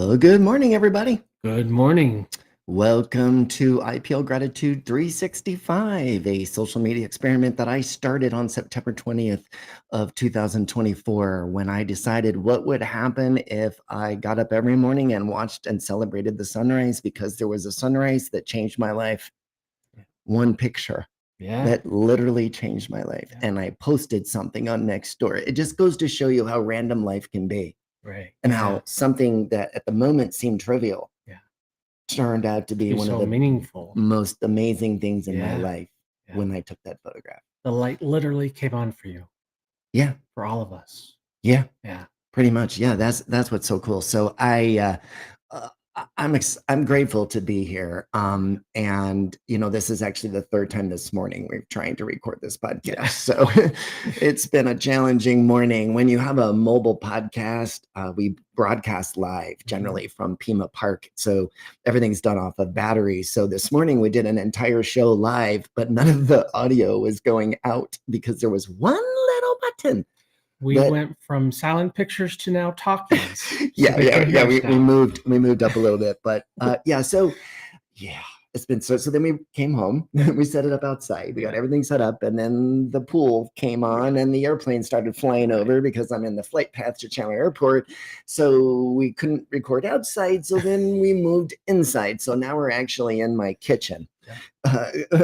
Well, good morning, everybody. Good morning. Welcome to iplGRATITUde365, a social media experiment that I started on September 20th of 2024 when I decided what would happen if I got up every morning and watched and celebrated the sunrise, because there was a sunrise that changed my life. One picture that literally changed my life. And I posted something on Nextdoor. It just goes to show you how random life can be. Right. And how something that at the moment seemed trivial turned out to be one of the meaningful, most amazing things in my life when I took that photograph. The light literally came on for you. Yeah. For all of us. Yeah. Yeah. Pretty much. Yeah. That's what's so cool. So I'm grateful to be here. And this is actually the third time this morning we're trying to record this podcast. Yeah. So it's been a challenging morning. When you have a mobile podcast, we broadcast live generally from Pima Park. So everything's done off of batteries. So this morning we did an entire show live, but none of the audio was going out because there was one little button. We went from silent pictures to now talking. We moved up a little bit, but it's been so then we came home, we set it up outside, we got everything set up, and then the pool came on and the airplane started flying over because I'm in the flight path to Chandler Airport, so we couldn't record outside, so then we moved inside. So now we're actually in my kitchen,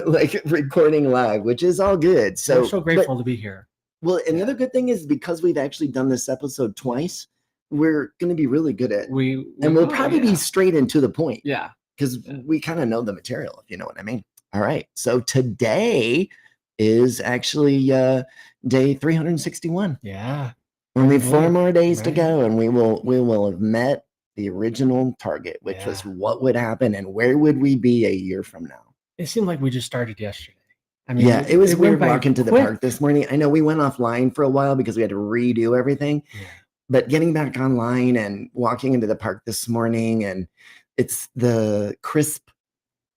like recording live, which is all good. So we're so grateful to be here. Well, and the other good thing is, because we've actually done this episode twice, we're going to be really good at it. We'll probably be straight and to the point. Yeah. Because we kind of know the material, if you know what I mean. All right. So today is actually day 361. Yeah. Only 4 more days to go, and we will have met the original target, which was what would happen and where would we be a year from now. It seemed like we just started yesterday. I mean, it was weird walking to the park this morning. I know we went offline for a while because we had to redo everything, but getting back online and walking into the park this morning, and it's the crisp,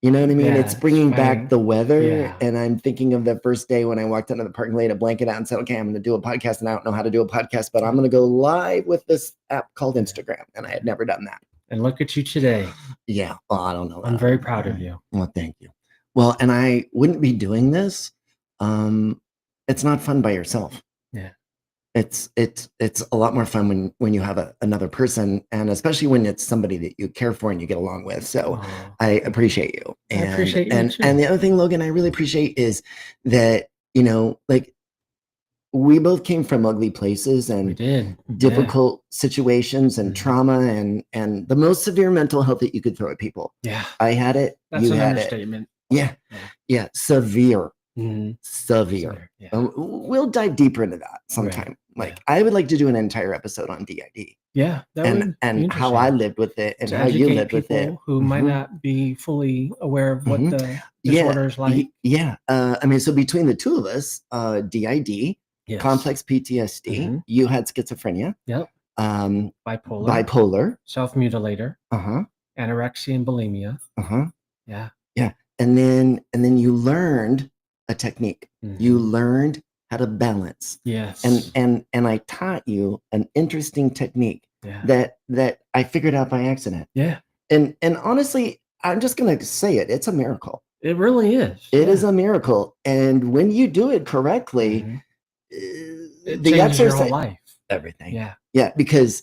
you know what I mean? It's bringing back the weather. And I'm thinking of the first day when I walked into the park and laid a blanket out and said, okay, I'm going to do a podcast, and I don't know how to do a podcast, but I'm going to go live with this app called Instagram. And I had never done that. And look at you today. Yeah. Well, I don't know. I'm very proud of you. Well, thank you. Well, and I wouldn't be doing this. It's not fun by yourself. Yeah. It's a lot more fun when you have another person, and especially when it's somebody that you care for and you get along with. So I appreciate you. And, I appreciate you too. And the other thing, Logan, I really appreciate is that, like, we both came from ugly places and difficult situations and trauma and the most severe mental health that you could throw at people. Yeah. I had it. That's you an had understatement. it. Yeah. Severe. Severe. Yeah. We'll dive deeper into that sometime. I would like to do an entire episode on DID. Yeah. And how I lived with it and how you lived with it. Who might not be fully aware of what the disorder is like. Yeah. I mean, so between the two of us, DID, complex PTSD, you had schizophrenia. Yep. Bipolar. Self-mutilator. Anorexia and bulimia. Yeah. And then you learned a technique. You learned how to balance. Yes. And I taught you an interesting technique that I figured out by accident. Yeah. And honestly, I'm just gonna say it. It's a miracle. It really is. It is a miracle. And when you do it correctly, it changes your whole life. Everything. Yeah. Yeah, because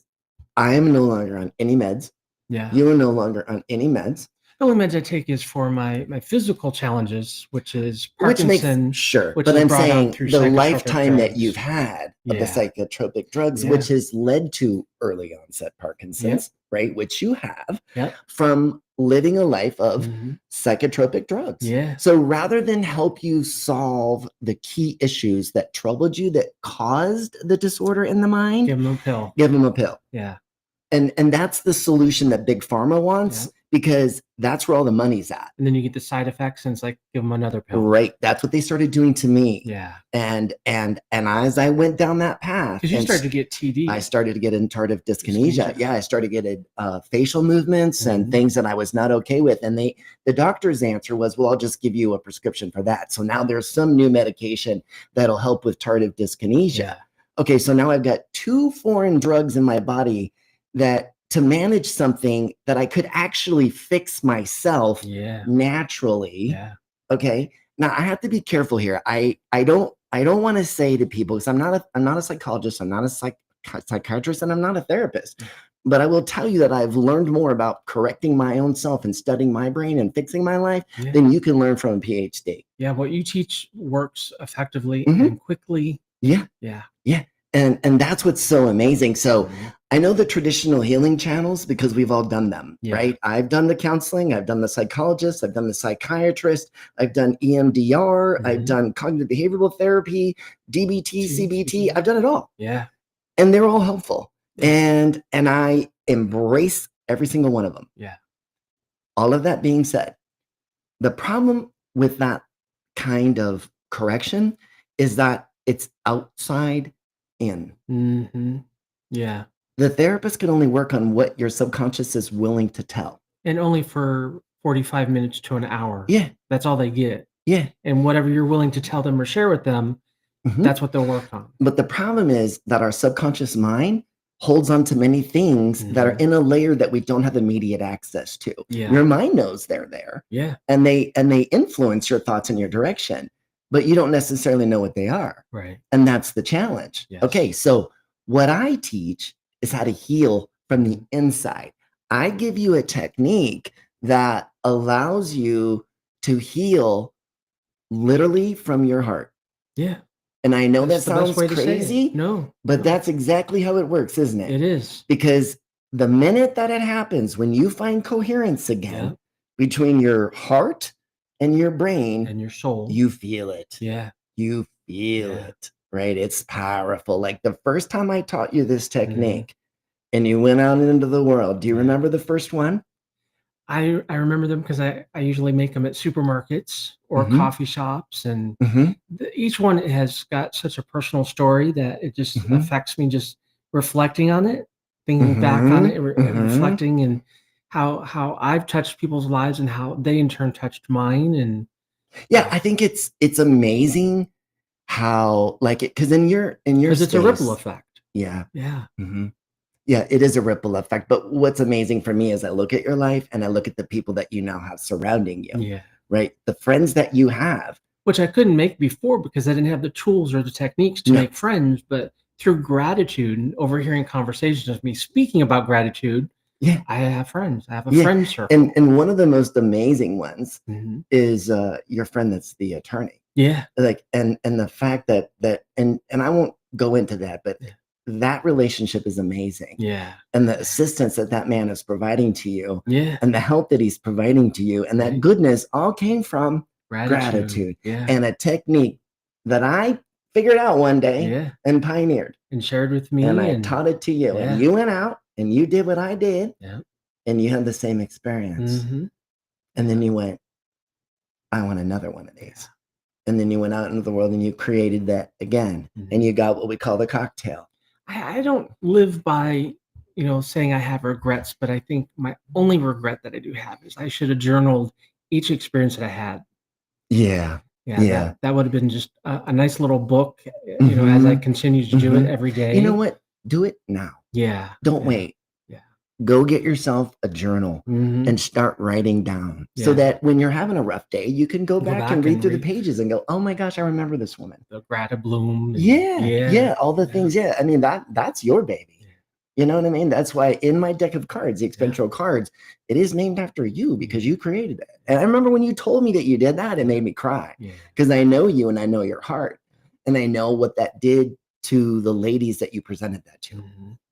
I am no longer on any meds. Yeah. You are no longer on any meds. The only meds I take is for my physical challenges, which is Parkinson. But I'm saying the lifetime that you've had of the psychotropic drugs, which has led to early onset Parkinson's, right? Which you have from living a life of psychotropic drugs. Yeah. So rather than help you solve the key issues that troubled you, that caused the disorder in the mind, give them a pill. Give them a pill. Yeah. And that's the solution that Big Pharma wants, because that's where all the money's at. And then you get the side effects, and it's like, give them another pill. Right. That's what they started doing to me. Yeah. And as I went down that path, because you started to get TD. I started to get tardive dyskinesia. Yeah. I started getting facial movements and things that I was not okay with. And the doctor's answer was, well, I'll just give you a prescription for that. So now there's some new medication that'll help with tardive dyskinesia. Yeah. Okay. So now I've got 2 foreign drugs in my body that to manage something that I could actually fix myself Yeah. naturally. Yeah. Okay. Now I have to be careful here. I don't want to say to people, because I'm not a psychologist, I'm not a psychiatrist, and I'm not a therapist. But I will tell you that I've learned more about correcting my own self and studying my brain and fixing my life than you can learn from a PhD. Yeah, what you teach works effectively Mhm. and quickly. Yeah. Yeah. Yeah. And that's what's so amazing. So Mhm. I know the traditional healing channels because we've all done them, Yeah. right? I've done the counseling, I've done the psychologist, I've done the psychiatrist, I've done EMDR, I've Mhm. done cognitive behavioral therapy, DBT, CBT, I've done it all. Yeah. And they're all helpful. Yeah. And I embrace every single one of them. Yeah. All of that being said, the problem with that kind of correction is that it's outside in. Mm-hmm. Yeah. The therapist can only work on what your subconscious is willing to tell. And only for 45 minutes to an hour. Yeah. That's all they get. Yeah. And whatever you're willing to tell them or share with them, that's what they'll work on. But the problem is that our subconscious mind holds on to many things that are in a layer that we don't have immediate access to. Yeah. Your mind knows they're there. Yeah. And they influence your thoughts in your direction, but you don't necessarily know what they are. Right. And that's the challenge. Yes. Okay, so what I teach is how to heal from the inside. I give you a technique that allows you to heal literally from your heart. Yeah. And I know That's that the best sounds way to say it. crazy, No. but that's exactly how it works, isn't it? It is. Because the minute that it happens, when you find coherence again between your heart and your brain and your soul, you feel it. Yeah. You feel it, right? It's powerful. Like the first time I taught you this technique and you went out into the world, do you remember the first one? I remember them because I usually make them at supermarkets or coffee shops, and each one has got such a personal story that it just affects me. Just reflecting on it, thinking back on it, reflecting, and how I've touched people's lives and how they in turn touched mine. And yeah, I think it's amazing how like it because in your because it's a ripple effect. Yeah, Yeah. Yeah, it is a ripple effect. But what's amazing for me is I look at your life and I look at the people that you now have surrounding you. Yeah. Right? The friends that you have. Which I couldn't make before because I didn't have the tools or the techniques to make friends. But through gratitude and overhearing conversations of me speaking about gratitude, I have friends. I have a friend circle. And one of the most amazing ones is your friend that's the attorney. Yeah. Like and the fact that and I won't go into that, but that relationship is amazing. Yeah. And the assistance that man is providing to you. Yeah. And the help that he's providing to you. And that goodness all came from gratitude. Yeah. And a technique that I figured out one day and pioneered. And shared with me. And I taught it to you. And you went out and you did what I did. Yeah. And you had the same experience. And then you went, I want another one of these. And then you went out into the world and you created that again. And you got what we call the cocktail. I don't live by, saying I have regrets, but I think my only regret that I do have is I should have journaled each experience that I had. Yeah. Yeah. That would have been just a nice little book, as I continue to do it every day. You know what? Do it now. Yeah. Don't wait. Go get yourself a journal and start writing down so that when you're having a rough day, you can go back and read through the pages and go, oh my gosh, I remember this woman. The Grata Bloom. Yeah. All the things. Yeah. I mean, that's your baby. You know what I mean? That's why in my deck of cards, the experiential cards, it is named after you because you created it. And I remember when you told me that you did that, it made me cry because I know you and I know your heart and I know what that did to the ladies that you presented that to.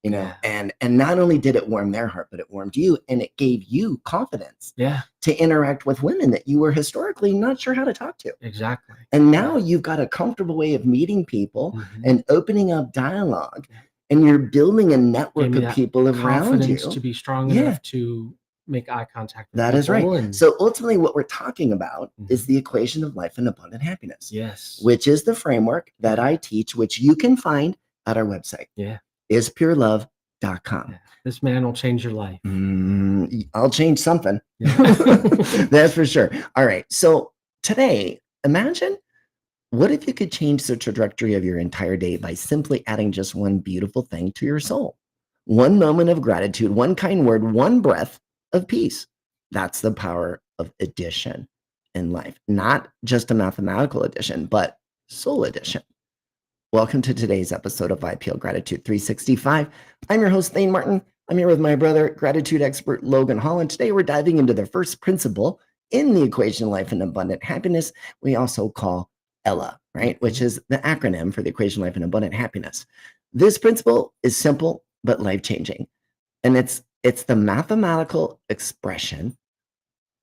And not only did it warm their heart, but it warmed you and it gave you confidence to interact with women that you were historically not sure how to talk to. Exactly. And now you've got a comfortable way of meeting people and opening up dialogue and you're building a network of people around you. To be strong enough to make eye contact with that people. Is right. So ultimately what we're talking about is the equation of life and abundant happiness. Yes. Which is the framework that I teach, which you can find at our website. Yeah. ispurelove.com. Yeah. This man will change your life. I'll change something. That's for sure. All right. So today, imagine what if you could change the trajectory of your entire day by simply adding just one beautiful thing to your soul? One moment of gratitude, one kind word, one breath of peace. That's the power of addition in life. Not just a mathematical addition, but soul addition. Welcome to today's episode of IPL Gratitude 365. I'm your host, Thane Martin. I'm here with my brother, gratitude expert Logan Holland. Today, we're diving into the first principle in the equation Life and Abundant Happiness, we also call ELAH, right? Which is the acronym for the equation Life and Abundant Happiness. This principle is simple but life-changing, and it's the mathematical expression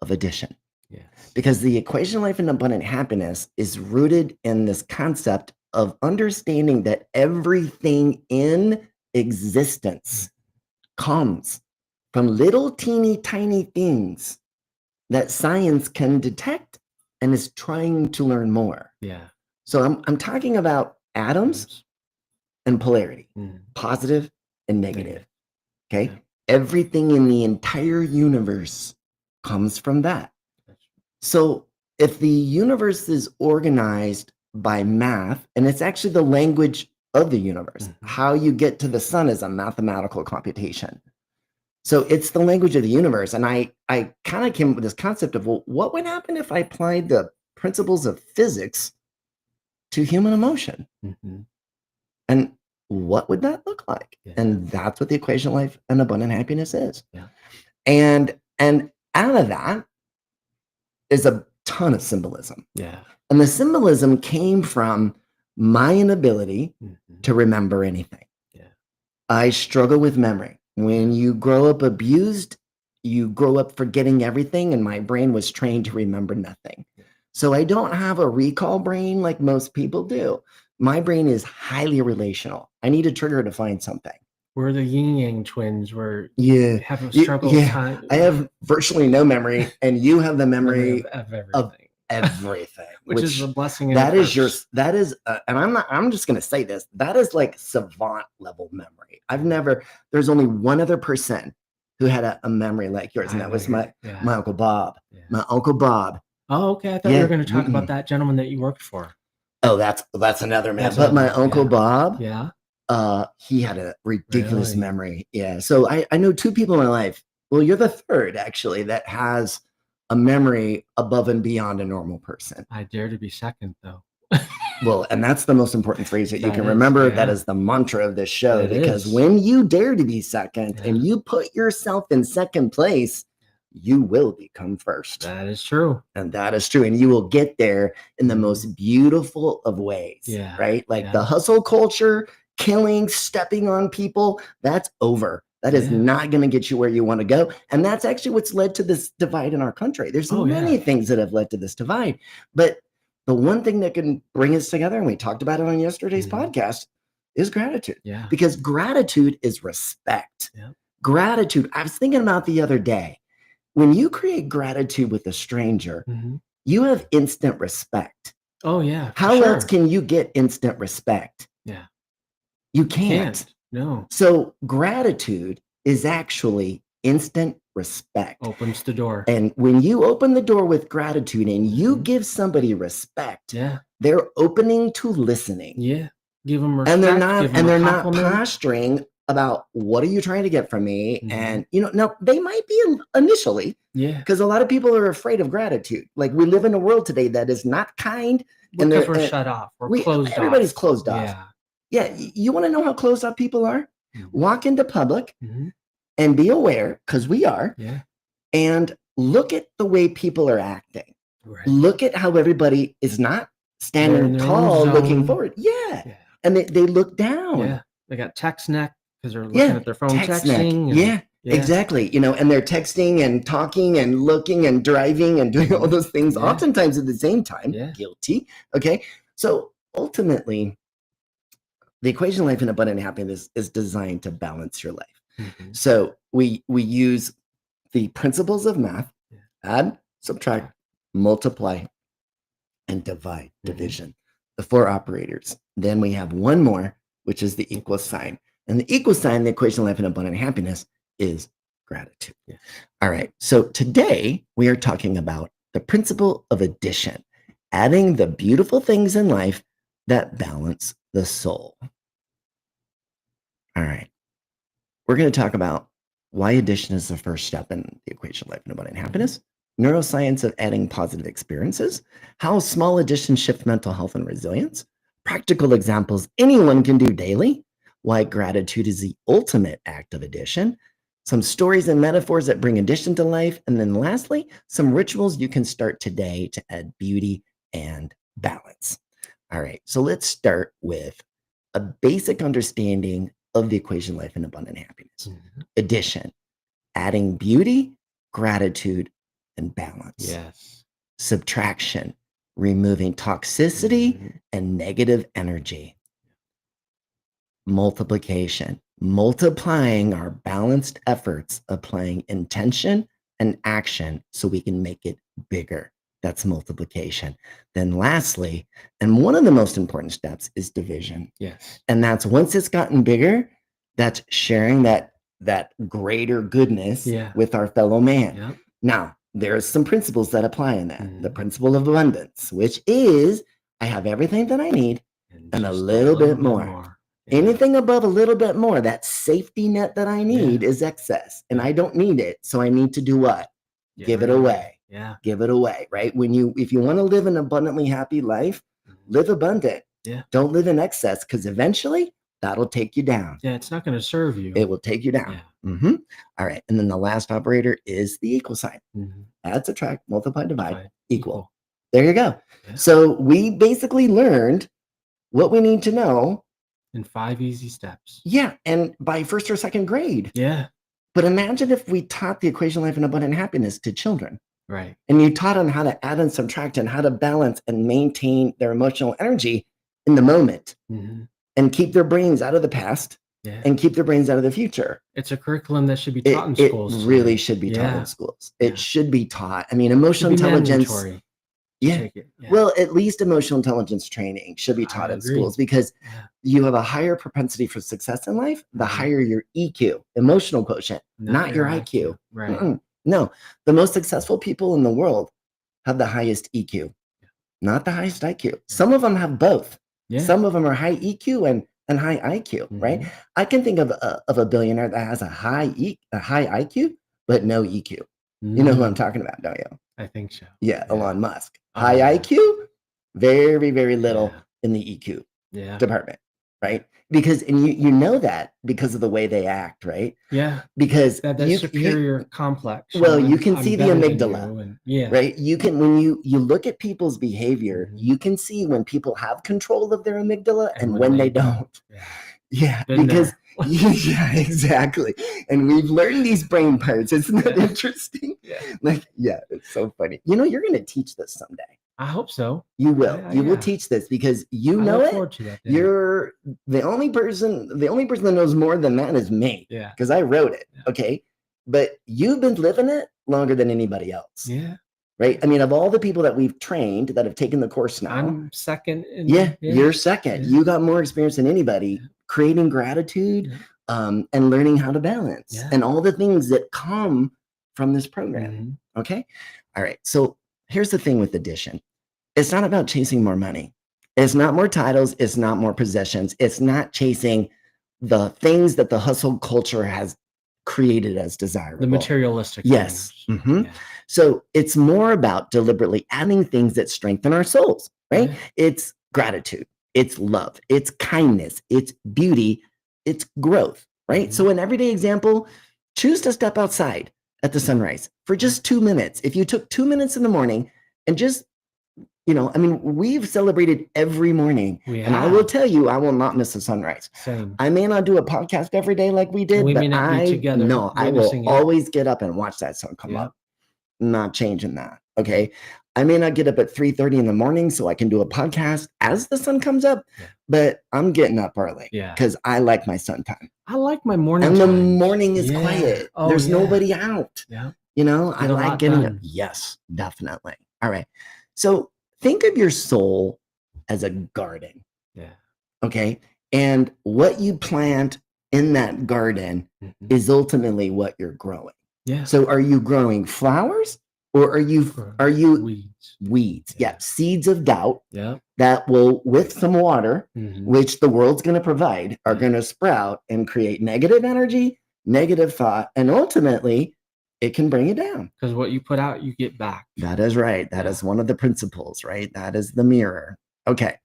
of addition. Yes. Because the equation Life and Abundant Happiness is rooted in this concept of understanding that everything in existence comes from little teeny tiny things that science can detect and is trying to learn more. Yeah. So I'm talking about atoms and polarity, positive and negative. Okay. Yeah. Everything in the entire universe comes from that. So if the universe is organized by math, and it's actually the language of the universe, how you get to the sun is a mathematical computation. So it's the language of the universe. And I kind of came up with this concept of, well, what would happen if I applied the principles of physics to human emotion? And what would that look like? Yeah. And that's what the equation Life and Abundant Happiness is. Yeah. And out of that is a ton of symbolism. Yeah. And the symbolism came from my inability to remember anything. Yeah. I struggle with memory. When you grow up abused, you grow up forgetting everything, and my brain was trained to remember nothing. Yeah. So I don't have a recall brain like most people do. My brain is highly relational. I need a trigger to find something. We're the yin yang twins where you have a struggle with time. I have virtually no memory, and you have the memory of everything. which is a blessing. That is and I'm just going to say this, that is like savant level memory. There's only one other person who had a memory like yours, and that was my Uncle Bob. Yeah. My Uncle Bob. Oh, okay. I thought you were going to talk about that gentleman that you worked for. Oh, that's another man. But my Uncle Bob, he had a ridiculous memory. Yeah. So I know two people in my life. Well, you're the third actually that has a memory above and beyond a normal person. I dare to be second, though. Well, and that's the most important phrase that you can remember. That is the mantra of this show, because when you dare to be second and you put yourself in second place, you will become first. That is true. And that is true. And you will get there in the most beautiful of ways. Yeah. Right? Like the hustle culture, killing, stepping on people, that's over. That is not going to get you where you want to go. And that's actually what's led to this divide in our country. There's many things that have led to this divide. But the one thing that can bring us together, and we talked about it on yesterday's podcast, is gratitude. Yeah. Because gratitude is respect. Yeah. Gratitude. I was thinking about the other day, when you create gratitude with a stranger, you have instant respect. Oh, yeah. How else can you get instant respect? Yeah. You can't. No. So gratitude is actually instant respect. Opens the door. And when you open the door with gratitude and you give somebody respect, they're opening to listening. Yeah. Give them respect. And they're not posturing about, what are you trying to get from me? And now they might be initially, because a lot of people are afraid of gratitude. Like, we live in a world today that is not kind, because we're shut off. We're closed off. Everybody's closed off. Yeah. You want to know how closed off people are? Walk into public and be aware, because we are, and look at the way people are acting. Right. Look at how everybody is not standing tall, looking forward. Yeah. And they look down. Yeah. They got text neck because they're looking at their phone texting. Yeah, exactly. And they're texting and talking and looking and driving and doing all those things oftentimes at the same time. Yeah. Guilty. Okay. So ultimately, the equation Life and Abundant Happiness is designed to balance your life. So we use the principles of math: add, subtract, multiply, and divide, division, the four operators. Then we have one more, which is the equal sign. And the equal sign, the equation Life and Abundant Happiness, is gratitude. Yeah. All right. So today we are talking about the principle of addition, adding the beautiful things in life that balance the soul. All right. We're going to talk about why addition is the first step in the equation of life and abundant happiness, neuroscience of adding positive experiences, how small additions shift mental health and resilience, practical examples anyone can do daily, why gratitude is the ultimate act of addition, some stories and metaphors that bring addition to life, and then lastly, some rituals you can start today to add beauty and balance. All right, so let's start with a basic understanding of the equation life and abundant happiness. Addition, adding beauty, gratitude, and balance. Yes. Subtraction, removing toxicity and negative energy. Multiplication, multiplying our balanced efforts, applying intention and action so we can make it bigger. That's multiplication. Then lastly, and one of the most important steps is division. Yes. And that's once it's gotten bigger, that's sharing that greater goodness with our fellow man. Yep. Now, there's some principles that apply in that. The principle of abundance, which is I have everything that I need and a little bit more. Anything above a little bit more, that safety net that I need is excess and I don't need it. So I need to do what? Give it away. Yeah. Give it away, right? If you want to live an abundantly happy life, live abundant. Yeah. Don't live in excess because eventually that'll take you down. Yeah, it's not going to serve you. It will take you down. Yeah. All right. And then the last operator is the equal sign. Add, subtract, multiply, divide, equal. There you go. Yeah. So we basically learned what we need to know in 5 easy steps. Yeah. And by first or second grade. Yeah. But imagine if we taught the equation life and abundant happiness to children. Right. And you taught them how to add and subtract and how to balance and maintain their emotional energy in the moment and keep their brains out of the past and keep their brains out of the future. It's a curriculum that should be taught in schools. It really should be taught in schools. It should be taught. I mean, emotional intelligence. Yeah. Well, at least emotional intelligence training should be taught in schools because you have a higher propensity for success in life, the higher your EQ, emotional quotient, not your IQ. Right. No, the most successful people in the world have the highest EQ, not the highest IQ. Some of them have both. Yeah. Some of them are high EQ and high IQ, right? I can think of a billionaire that has a high IQ, but no EQ. You know who I'm talking about, don't you? I think so. Yeah, Elon Musk. High IQ, very, very little in the EQ department, right? Because, and you know that because of the way they act, right? Yeah. Because that superior complex. Well, you can see the amygdala, right? You can, when you look at people's behavior, you can see when people have control of their amygdala and when they don't. Yeah, because yeah, exactly. And we've learned these brain parts. Isn't that interesting? Yeah, it's so funny. You know, you're going to teach this someday. I hope so. You will. You will teach this because you know it. You're the only person that knows more than that is me. Yeah. Because I wrote it. Yeah. Okay. But you've been living it longer than anybody else. Yeah. Right. I mean, of all the people that we've trained that have taken the course now, I'm second. You're second. Yeah. You got more experience than anybody creating gratitude, and learning how to balance and all the things that come from this program. Okay. All right. So here's the thing with addition. It's not about chasing more money. It's not more titles. It's not more possessions. It's not chasing the things that the hustle culture has created as desirable. The materialistic. Yes. So it's more about deliberately adding things that strengthen our souls, right? It's gratitude. It's love. It's kindness. It's beauty. It's growth, right? So an everyday example, choose to step outside at the sunrise for just 2 minutes. If you took 2 minutes in the morning and just, you know, I mean, we've celebrated every morning. And I will tell you, I will not miss the sunrise. Same. I may not do a podcast every day like we did, but I will always get up and watch that sun come up. Not changing that. Okay. I may not get up at 3:30 in the morning so I can do a podcast as the sun comes up, but I'm getting up early because I like my sun time. I like my morning. And the morning is quiet. There's nobody out. Yeah. You know, I like getting up. Yes, definitely. All right. So think of your soul as a garden. Yeah. Okay. And what you plant in that garden is ultimately what you're growing. Yeah. So are you growing flowers or are you weeds? Yeah. Seeds of doubt that will, with some water, which the world's going to provide, are going to sprout and create negative energy, negative thought, and ultimately it can bring you down. Because what you put out, you get back. That is right. That is one of the principles, right? That is the mirror. Okay.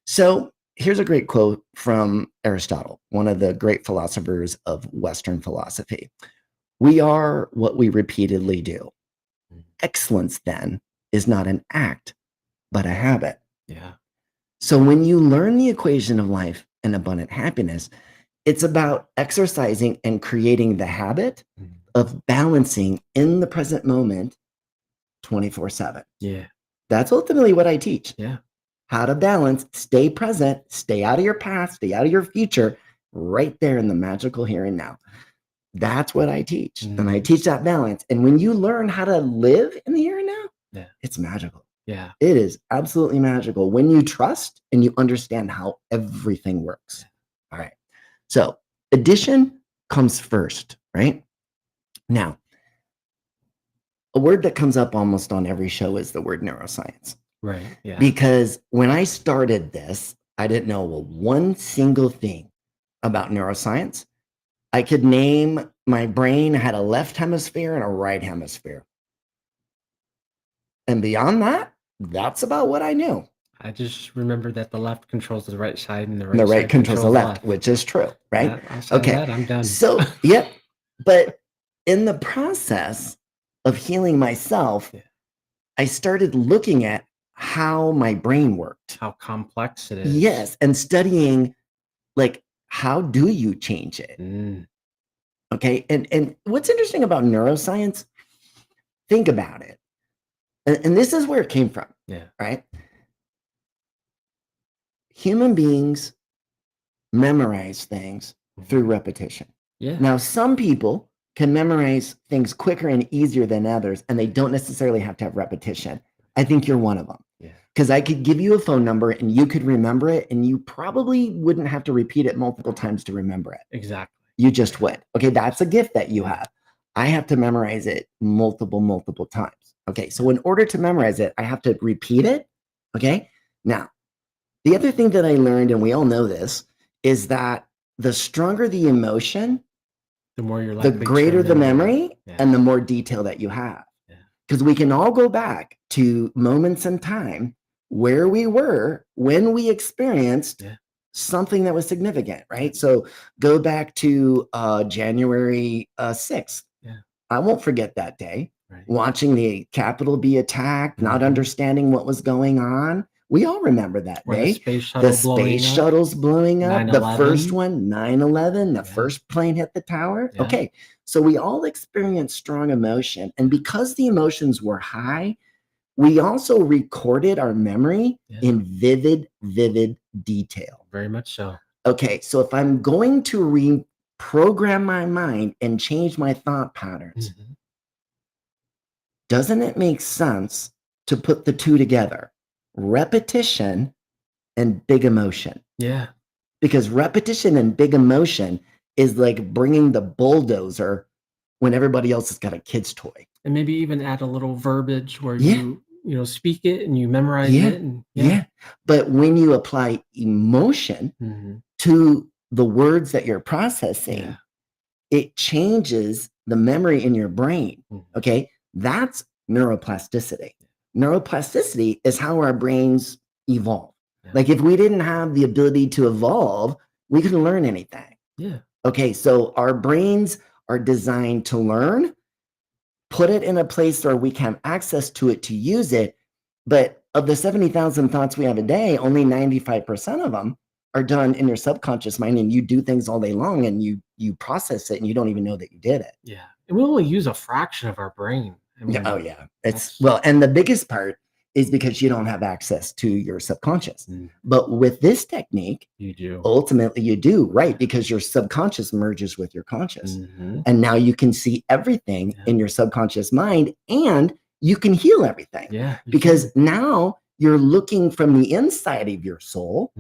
So here's a great quote from Aristotle, one of the great philosophers of Western philosophy. We are what we repeatedly do. Excellence, then, is not an act, but a habit. Yeah. So when you learn the equation of life and abundant happiness, it's about exercising and creating the habit of balancing in the present moment 24/7. Yeah. That's ultimately what I teach. Yeah. How to balance, stay present, stay out of your past, stay out of your future, right there in the magical here and now. That's what I teach. And I teach that balance. And when you learn how to live in the here and now, it's magical. Yeah. It is absolutely magical when you trust and you understand how everything works. All right. So addition comes first, right? Now, a word that comes up almost on every show is the word neuroscience. Right. Yeah. Because when I started this, I didn't know one single thing about neuroscience. I could name my brain had a left hemisphere and a right hemisphere. And beyond that, that's about what I knew. I just remember that the left controls the right side and the right side controls the left, which is true, right? Outside that, I'm done. So, yep. But in the process of healing myself, I started looking at how my brain worked. How complex it is. Yes. And studying, like, how do you change it? Okay. And what's interesting about neuroscience, think about it. And this is where it came from. Yeah. Right? Human beings memorize things through repetition. Yeah. Now, some people can memorize things quicker and easier than others, and they don't necessarily have to have repetition. I think you're one of them. Yeah. Because I could give you a phone number and you could remember it, and you probably wouldn't have to repeat it multiple times to remember it. Exactly. You just would. Okay, that's a gift that you have. I have to memorize it multiple times. Okay, so in order to memorize it, I have to repeat it. Okay, now, the other thing that I learned, and we all know this, is that the stronger the emotion, the more you're likely the greater the memory, yeah. and the more detail that you have. Because we can all go back to moments in time where we were when we experienced something that was significant, right? So go back to January 6th. I won't forget that day. Watching the Capitol be attacked, not understanding what was going on. We all remember that day. The space shuttle's blowing up. 9/11. The first one, 9/11, the first plane hit the tower. Okay, so we all experienced strong emotion. And because the emotions were high, we also recorded our memory in vivid detail. Very much so. Okay, so if I'm going to reprogram my mind and change my thought patterns, doesn't it make sense to put the two together? Repetition and big emotion. Yeah. Because repetition and big emotion is like bringing the bulldozer when everybody else has got a kid's toy. And maybe even add a little verbiage where you speak it and you memorize it. And, But when you apply emotion to the words that you're processing, it changes the memory in your brain. Okay. That's neuroplasticity. Neuroplasticity is how our brains evolve. Like if we didn't have the ability to evolve, we couldn't learn anything. Okay, so our brains are designed to learn, put it in a place where we can have access to it to use it. But of the 70,000 thoughts we have a day, only 95% of them are done in your subconscious mind, and you do things all day long and you process it and you don't even know that you did it. Yeah. And we only use a fraction of our brain. I mean, It's and the biggest part is because you don't have access to your subconscious. But with this technique, you do. Ultimately, you do, right? Because your subconscious merges with your conscious. And now you can see everything in your subconscious mind, and you can heal everything. Because now you're looking from the inside of your soul,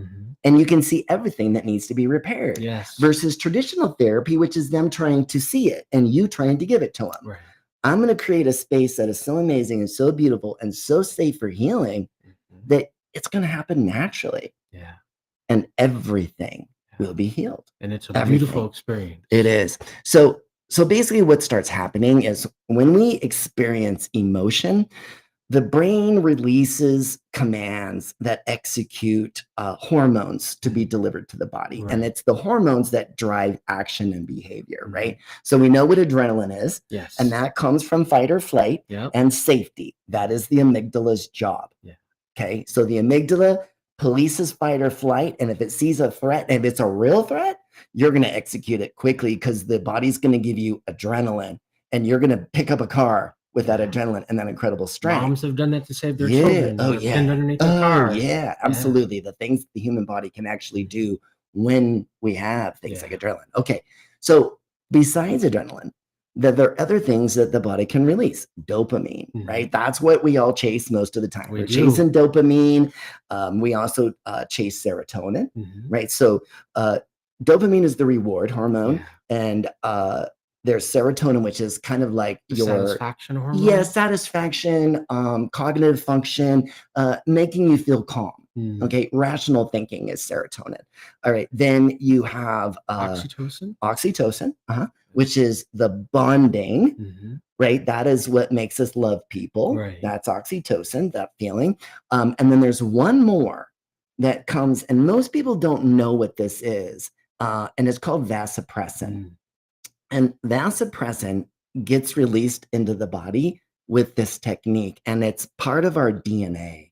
and you can see everything that needs to be repaired. Versus traditional therapy, which is them trying to see it and you trying to give it to them. I'm going to create a space that is so amazing and so beautiful and so safe for healing that it's going to happen naturally. And everything will be healed. And it's a beautiful experience. It is. So basically what starts happening is when we experience emotion, the brain releases commands that execute hormones to be delivered to the body. And it's the hormones that drive action and behavior, right? So we know what adrenaline is. Yes. And that comes from fight or flight and safety. That is the amygdala's job. Okay. So the amygdala polices fight or flight. And if it sees a threat, and if it's a real threat, you're going to execute it quickly because the body's going to give you adrenaline and you're going to pick up a car with that adrenaline and that incredible strength. Moms have done that to save their children. Oh, yeah. Pinned underneath their car. Yeah, absolutely. The things the human body can actually do when we have things like adrenaline. Okay. So besides adrenaline, there are other things that the body can release. Dopamine, right? That's what we all chase most of the time. We're chasing dopamine. We also chase serotonin, right? So dopamine is the reward hormone. And there's serotonin, which is kind of like your satisfaction hormone. Yeah, satisfaction, cognitive function, making you feel calm. Okay, rational thinking is serotonin. All right, then you have oxytocin, which is the bonding, right? That is what makes us love people. That's oxytocin, that feeling. And then there's one more that comes, and most people don't know what this is, and it's called vasopressin. And vasopressin gets released into the body with this technique, and it's part of our DNA.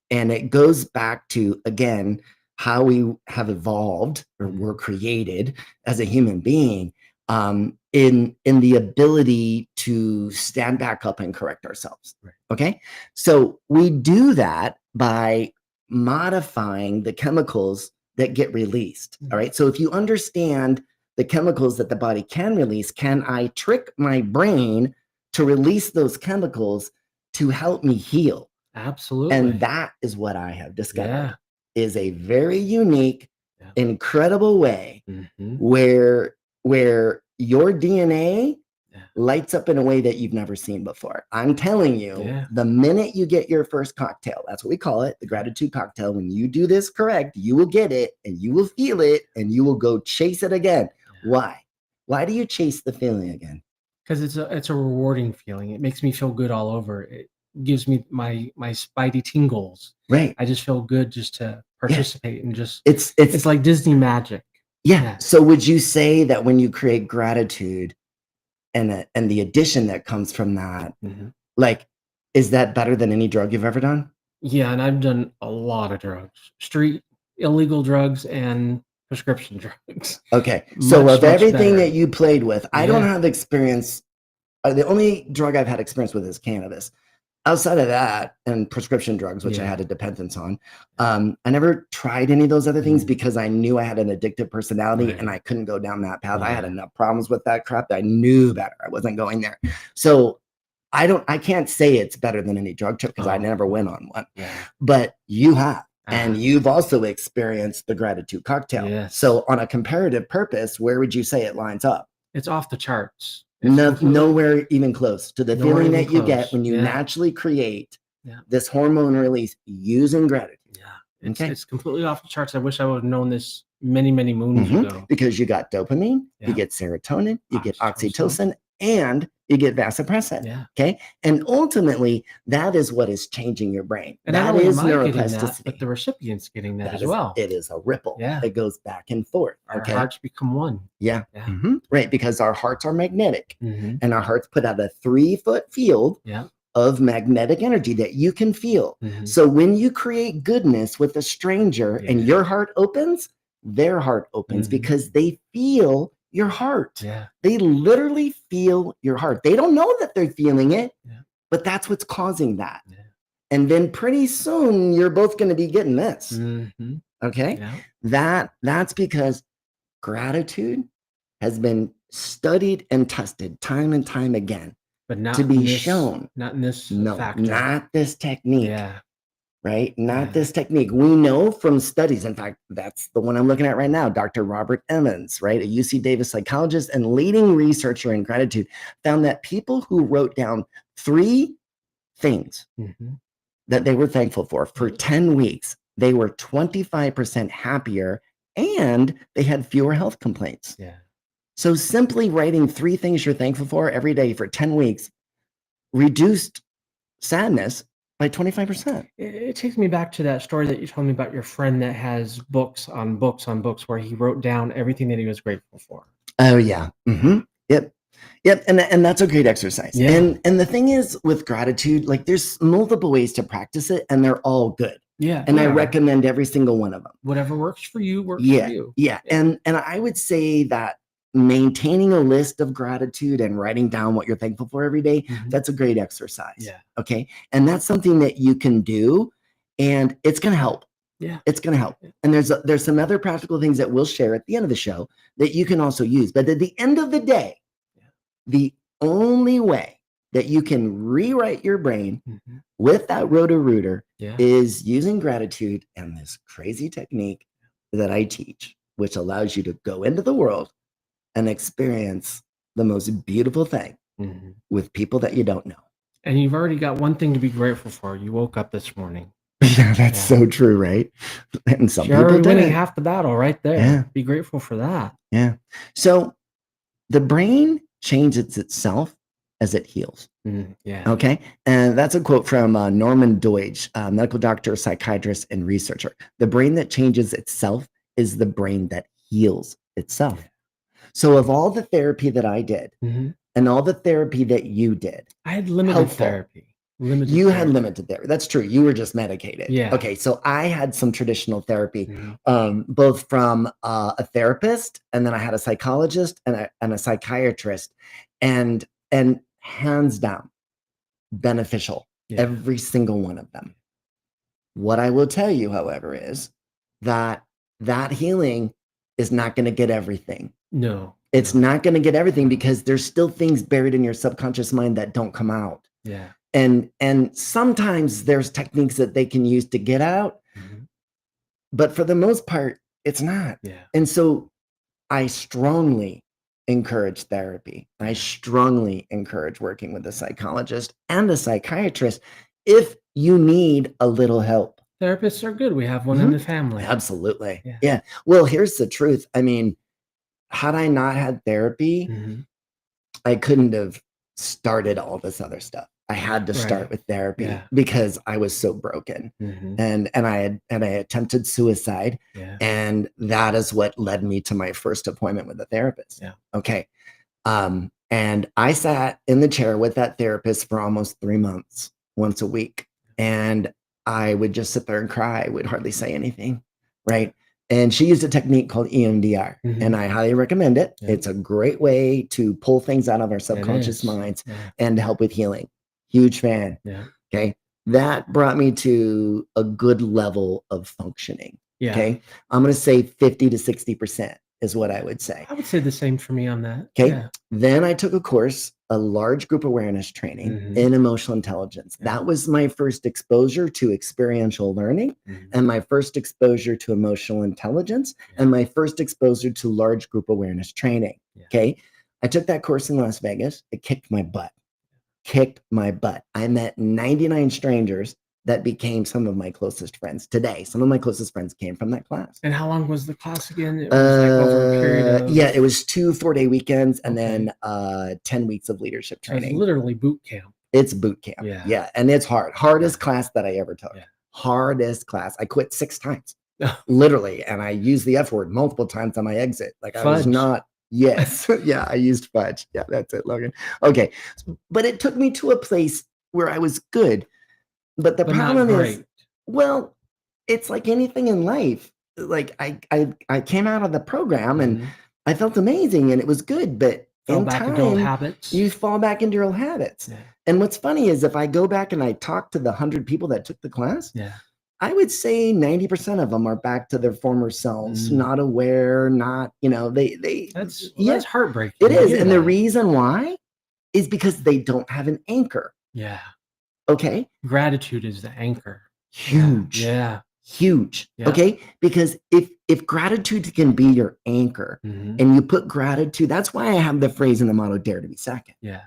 And it goes back to, again, how we have evolved or were created as a human being in the ability to stand back up and correct ourselves. Okay. So we do that by modifying the chemicals that get released. All right. So if you understand the chemicals that the body can release, can I trick my brain to release those chemicals to help me heal? Absolutely. And that is what I have discovered is a very unique, incredible way where your DNA lights up in a way that you've never seen before. I'm telling you, the minute you get your first cocktail, that's what we call it, the gratitude cocktail. When you do this correct, you will get it and you will feel it and you will go chase it again. Why? Why do you chase the feeling again? Because it's a rewarding feeling. It makes me feel good all over. It gives me my spidey tingles. Right. I just feel good just to participate and just it's like Disney magic. Yeah. So would you say that when you create gratitude and the addition that comes from that, like, is that better than any drug you've ever done? Yeah, and I've done a lot of drugs, street illegal drugs and prescription drugs. Okay. So of everything better. that you played with, I don't have experience. The only drug I've had experience with is cannabis. Outside of that and prescription drugs, which I had a dependence on, I never tried any of those other things because I knew I had an addictive personality and I couldn't go down that path. I had enough problems with that crap that I knew better. I wasn't going there. So I can't say it's better than any drug trip because I never went on one. But you have. And you've also experienced the gratitude cocktail. So on a comparative purpose, where would you say it lines up? It's off the charts. Nowhere even close to the feeling that you get when you naturally create this hormone release using gratitude. It's completely off the charts. I wish I would have known this many moons ago. Because you got dopamine, you get serotonin, you get oxytocin, and you get vasopressin. Okay. And ultimately, that is what is changing your brain. And that is neuroplasticity. But the recipient's getting that as well. It is a ripple. It goes back and forth. Our hearts become one. Right. Because our hearts are magnetic and our hearts put out a 3-foot field of magnetic energy that you can feel. So when you create goodness with a stranger and your heart opens, their heart opens because they feel your heart. They literally feel your heart. They don't know that they're feeling it, but that's what's causing that. And then pretty soon you're both going to be getting this. Okay. That's because gratitude has been studied and tested time and time again, but not to be shown. Not in this factor. Not this technique. Right? Not this technique. We know from studies, in fact, that's the one I'm looking at right now, Dr. Robert Emmons, right? A UC Davis psychologist and leading researcher in gratitude, found that people who wrote down 3 things that they were thankful for 10 weeks, they were 25% happier and they had fewer health complaints. Yeah. So simply writing 3 things you're thankful for every day for 10 weeks reduced sadness by 25%. It takes me back to that story that you told me about your friend that has books on books on books where he wrote down everything that he was grateful for. Oh yeah. Mm-hmm. Yep. And that's a great exercise. Yeah. And the thing is with gratitude, like there's multiple ways to practice it and they're all good. Yeah. And I recommend every single one of them. Whatever works for you works for you. Yeah. And I would say that maintaining a list of gratitude and writing down what you're thankful for every day, that's a great exercise. Yeah. Okay. And that's something that you can do and it's going to help. Yeah. It's going to help. And there's some other practical things that we'll share at the end of the show that you can also use. But at the end of the day, the only way that you can rewrite your brain with that Roto-Rooter is using gratitude and this crazy technique that I teach, which allows you to go into the world and experience the most beautiful thing with people that you don't know. And you've already got one thing to be grateful for. You woke up this morning. Yeah, that's so true, right? And some You're people winning half the battle right there. Yeah. Be grateful for that. Yeah. So the brain changes itself as it heals. Yeah. Okay. And that's a quote from Norman Deutsch, medical doctor, psychiatrist, and researcher. The brain that changes itself is the brain that heals itself. Yeah. So of all the therapy that I did and all the therapy that you did, I had limited therapy. Had limited therapy. That's true. You were just medicated. Yeah. Okay. So I had some traditional therapy, both from a therapist, and then I had a psychologist and a psychiatrist, and hands down beneficial. Every single one of them. What I will tell you, however, is that healing is not going to get everything. No. It's not going to get everything because there's still things buried in your subconscious mind that don't come out. Yeah. And sometimes there's techniques that they can use to get out, but for the most part, it's not. Yeah. And so I strongly encourage therapy. I strongly encourage working with a psychologist and a psychiatrist if you need a little help. Therapists are good. We have one in the family. Absolutely. Yeah. Well, here's the truth. I mean, had I not had therapy, I couldn't have started all this other stuff. I had to start with therapy because I was so broken, and I attempted suicide, and that is what led me to my first appointment with a therapist. Yeah. Okay, and I sat in the chair with that therapist for almost 3 months, once a week, and I would just sit there and cry. I would hardly say anything, right? And she used a technique called EMDR, and I highly recommend it. Yeah. It's a great way to pull things out of our subconscious minds and to help with healing. Huge fan. Yeah. Okay. That brought me to a good level of functioning. Yeah. Okay. I'm going to say 50 to 60% is what I would say. I would say the same for me on that. Okay. Yeah. Then I took a course, a large group awareness training in emotional intelligence. Yeah. That was my first exposure to experiential learning and my first exposure to emotional intelligence and my first exposure to large group awareness training. Yeah. Okay. I took that course in Las Vegas. It kicked my butt. I met 99 strangers that became some of my closest friends today. Some of my closest friends came from that class. And how long was the class again? It was like over a period of... Yeah, it was 2 4-day weekends and then 10 weeks of leadership training. So it's literally boot camp. It's boot camp. Yeah. And it's hard. Hardest class that I ever took. Yeah. Hardest class. I quit 6 times, literally. And I used the F word multiple times on my exit. Like Fudge. I was not... Yes. Yeah, I used fudge. Yeah, that's it, Logan. Okay. But it took me to a place where I was good. But the problem is, well, it's like anything in life. Like I came out of the program and I felt amazing and it was good, but in time, you fall back into your old habits. Yeah. And what's funny is if I go back and I talk to the 100 people that took the class, I would say 90% of them are back to their former selves, not aware, not, that's heartbreaking. It is. And the reason why is because they don't have an anchor. Yeah. Okay. Gratitude is the anchor. Huge. Yeah. Huge. Yeah. Okay. Because if gratitude can be your anchor and you put gratitude, that's why I have the phrase in the motto, dare to be second. Yeah.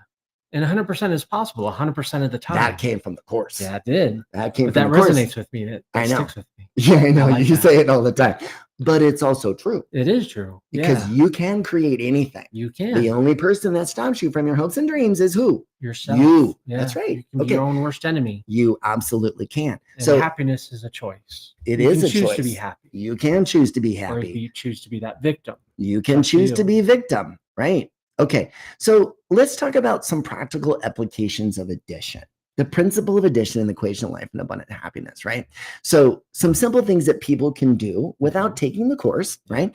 And 100% is possible 100% of the time. That came from the course. Yeah, it did. That came but from that the course. Resonates with me. That I know. Sticks with me. Yeah, I know. like You that. say it all the time, but it's also true It is true. because Yeah, you can create anything. you The can. only person that stops you from your hopes and dreams is who? Yourself. You. Yeah. That's right. You can be Okay. your own worst enemy. You absolutely can. And So happiness is a choice. it You is can a choose choice. to be happy, You can choose to be or happy. you choose to be that victim. You can Up to choose to you. be victim, right? Okay. So let's talk about some practical applications of addition. The principle of addition in the equation of life and abundant happiness, right? So some simple things that people can do without taking the course, right?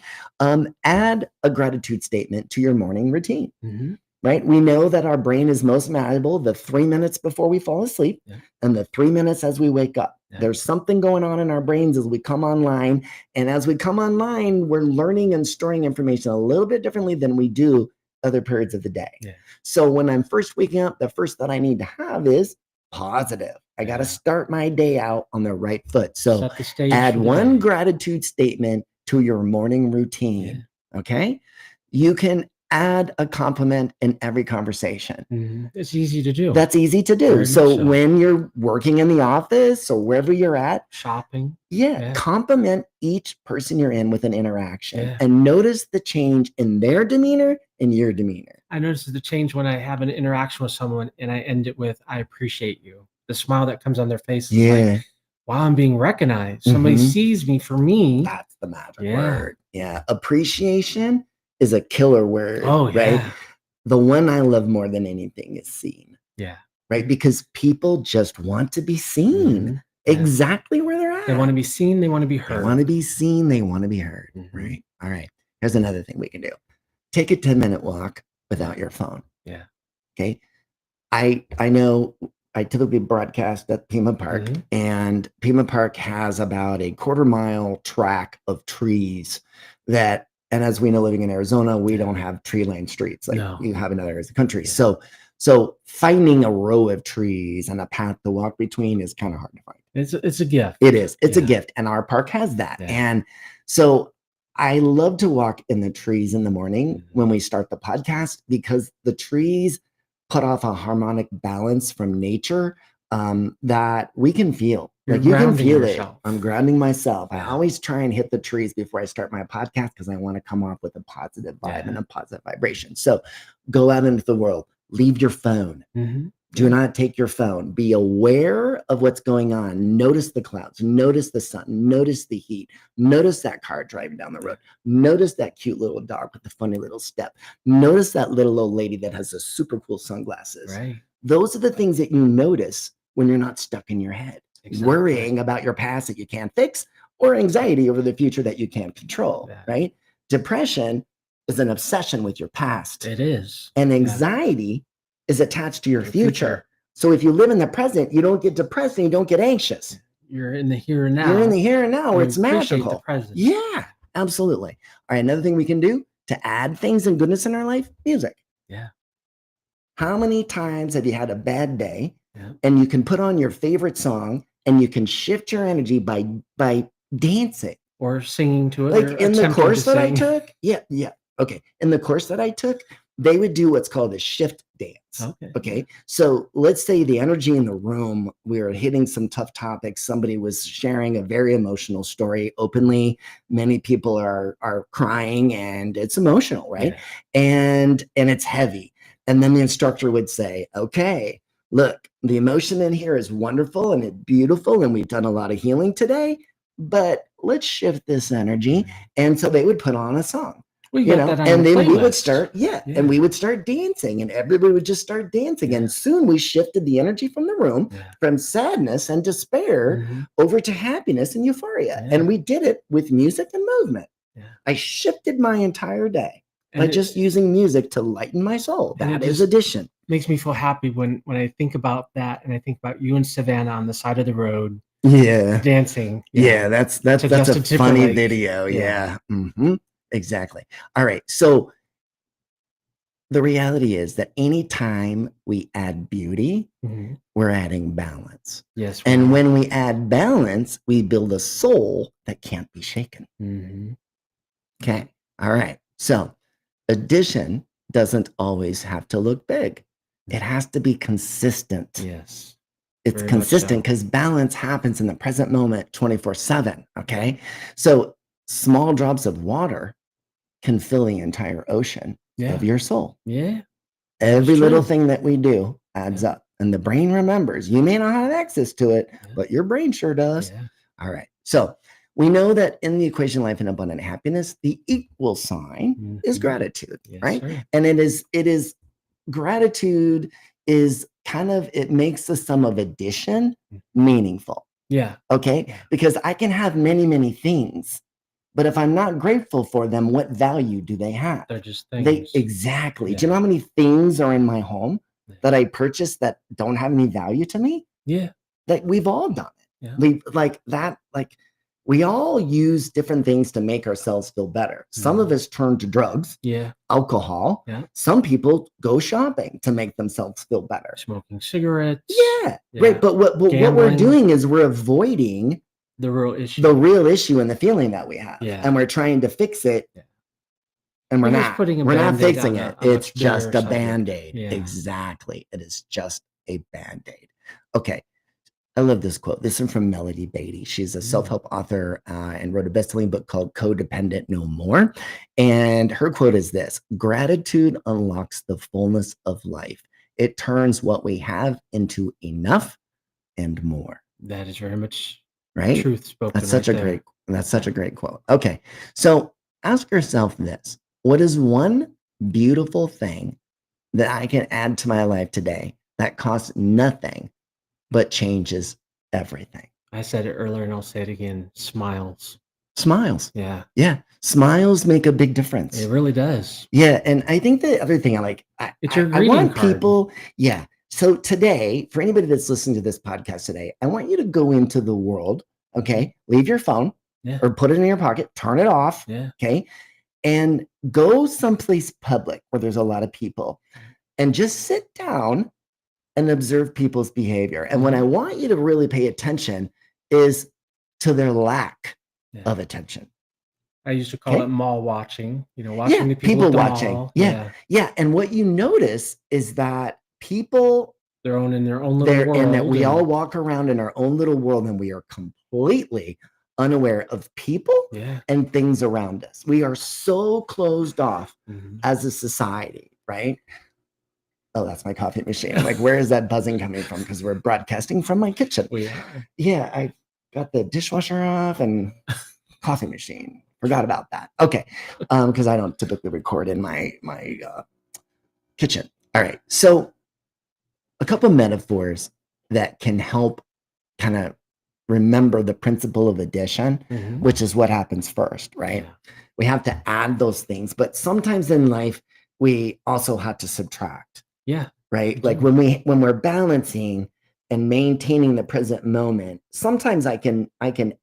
Add a gratitude statement to your morning routine, right? We know that our brain is most malleable the 3 minutes before we fall asleep and the 3 minutes as we wake up. There's something going on in our brains as we come online. And as we come online, we're learning and storing information a little bit differently than we do other periods of the day. So when I'm first waking up, the first thought I need to have is positive. I got to start my day out on the right foot. So Set the stage add for the one day. gratitude statement to your morning routine. Okay. You can add a compliment in every conversation. It's easy to do. That's easy to do. Very So much so. when you're working in the office or wherever you're at, Shopping. compliment each person you're in with an interaction and notice the change in their demeanor and your demeanor. I notice the change when I have an interaction with someone and I end it with, I appreciate you. The smile that comes on their face is like, wow, I'm being recognized. Somebody sees me for me. That's the magic word. Yeah. Appreciation is a killer word, right? The one I love more than anything is seen. Right? Because people just want to be seen exactly where they're at. They want to be seen. They want to be heard. They want to be seen. They want to be heard. Right? All right. Here's another thing we can do. Take a 10-minute walk without your phone. Okay. I know I typically broadcast at Pima Park, and Pima Park has about a 1/4-mile track of trees that, and as we know, living in Arizona, we don't have tree-lined streets like you have in other areas of the country. So finding a row of trees and a path to walk between is kind of hard to find. It's a gift. It is. It's a gift, and our park has that. And so I love to walk in the trees in the morning when we start the podcast because the trees put off a harmonic balance from nature that we can feel. You're like you can feel yourself. it. I'm grounding myself. I always try and hit the trees before I start my podcast because I want to come off with a positive vibe and a positive vibration. So go out into the world. Leave your phone. Do not take your phone. Be aware of what's going on. Notice the clouds. Notice the sun. Notice the heat. Notice that car driving down the road. Notice that cute little dog with the funny little step. Notice that little old lady that has the super cool sunglasses. Those are the things that you notice when you're not stuck in your head, worrying about your past that you can't fix or anxiety over the future that you can't control, right? Depression is an obsession with your past. It is. And anxiety is attached to your future. So if you live in the present, you don't get depressed and you don't get anxious. You're in the here and now. You're in the here and now where it's magical. The present. Yeah, absolutely. All right, another thing we can do to add things and goodness in our life, music. How many times have you had a bad day and you can put on your favorite song and you can shift your energy by dancing or singing to it? Like in the course that I took? Okay. In the course that I took, they would do what's called a shift dance. Okay. So let's say the energy in the room, we were hitting some tough topics. Somebody was sharing a very emotional story openly. Many people are crying and it's emotional, right? And it's heavy. And then the instructor would say, okay, look, the emotion in here is wonderful and it's beautiful. And we've done a lot of healing today, but let's shift this energy. And so they would put on a song. And then we would start, and we would start dancing and everybody would just start dancing. And soon we shifted the energy from the room from sadness and despair over to happiness and euphoria. And we did it with music and movement. I shifted my entire day by just using music to lighten my soul. That is addition. Makes me feel happy when I think about that and I think about you and Savannah on the side of the road. Dancing. That's a funny video. Exactly. All right. So the reality is that anytime we add beauty, we're adding balance. And when we add balance, we build a soul that can't be shaken. Okay. All right. So addition doesn't always have to look big. It has to be consistent. It's Very much consistent so. because balance happens in the present moment 24/7. Okay. So small drops of water can fill the entire ocean Yeah. of your soul. Yeah. Every little true. thing that we do adds Yeah. up. And the brain remembers. You may not have access to it, Yeah. but your brain sure does. Yeah. All right. So we know that in the equation life and abundant happiness, the equal sign is gratitude, Yes, right? sir. And it is gratitude is kind of, it makes the sum of addition meaningful. Yeah. Okay. Yeah. Because I can have many, many things, but if I'm not grateful for them, what value do they have? They're just things. Exactly. Yeah. Do you know how many things are in my home Yeah. that I purchased that don't have any value to me? Yeah. That we've all done it. Yeah. We all use different things to make ourselves feel better. Some of us turn to drugs, alcohol. Yeah. Some people go shopping to make themselves feel better. Smoking cigarettes. Yeah. Right. But what we're doing is we're avoiding the real issue and the feeling that we have. Yeah. And we're trying to fix it. Yeah. And we're not fixing it. It's just a Band-Aid. Yeah. Exactly. It is just a Band-Aid. Okay. I love this quote. This is from Melody Beatty. She's a self-help author and wrote a best-selling book called Codependent No More. And her quote is this: gratitude unlocks the fullness of life. It turns what we have into enough and more. That is very much right. Truth spoken. That's such a great quote. Okay. So ask yourself this: what is one beautiful thing that I can add to my life today that costs nothing but changes everything? I said it earlier and I'll say it again. Smiles. Smiles. Yeah. Yeah. Smiles make a big difference. It really does. Yeah. And I think the other thing I want people, yeah. So today, for anybody that's listening to this podcast today, I want you to go into the world, okay? Leave your phone or put it in your pocket, turn it off, okay? And go someplace public where there's a lot of people and just sit down and observe people's behavior. And what I want you to really pay attention is to their lack of attention. I used to call it mall watching, watching the people at the watching. Mall. Yeah. And what you notice is that people, they're in their own little world. And that we all walk around in our own little world and we are completely unaware of people and things around us. We are so closed off as a society, right? Oh, that's my coffee machine. Like, where is that buzzing coming from? Because we're broadcasting from my kitchen. Yeah, I got the dishwasher off and coffee machine. Forgot about that. Okay, because I don't typically record in my kitchen. All right, so a couple of metaphors that can help kind of remember the principle of addition, which is what happens first, right? We have to add those things, but sometimes in life we also have to subtract. Yeah. Right. Like when we're balancing and maintaining the present moment, sometimes I can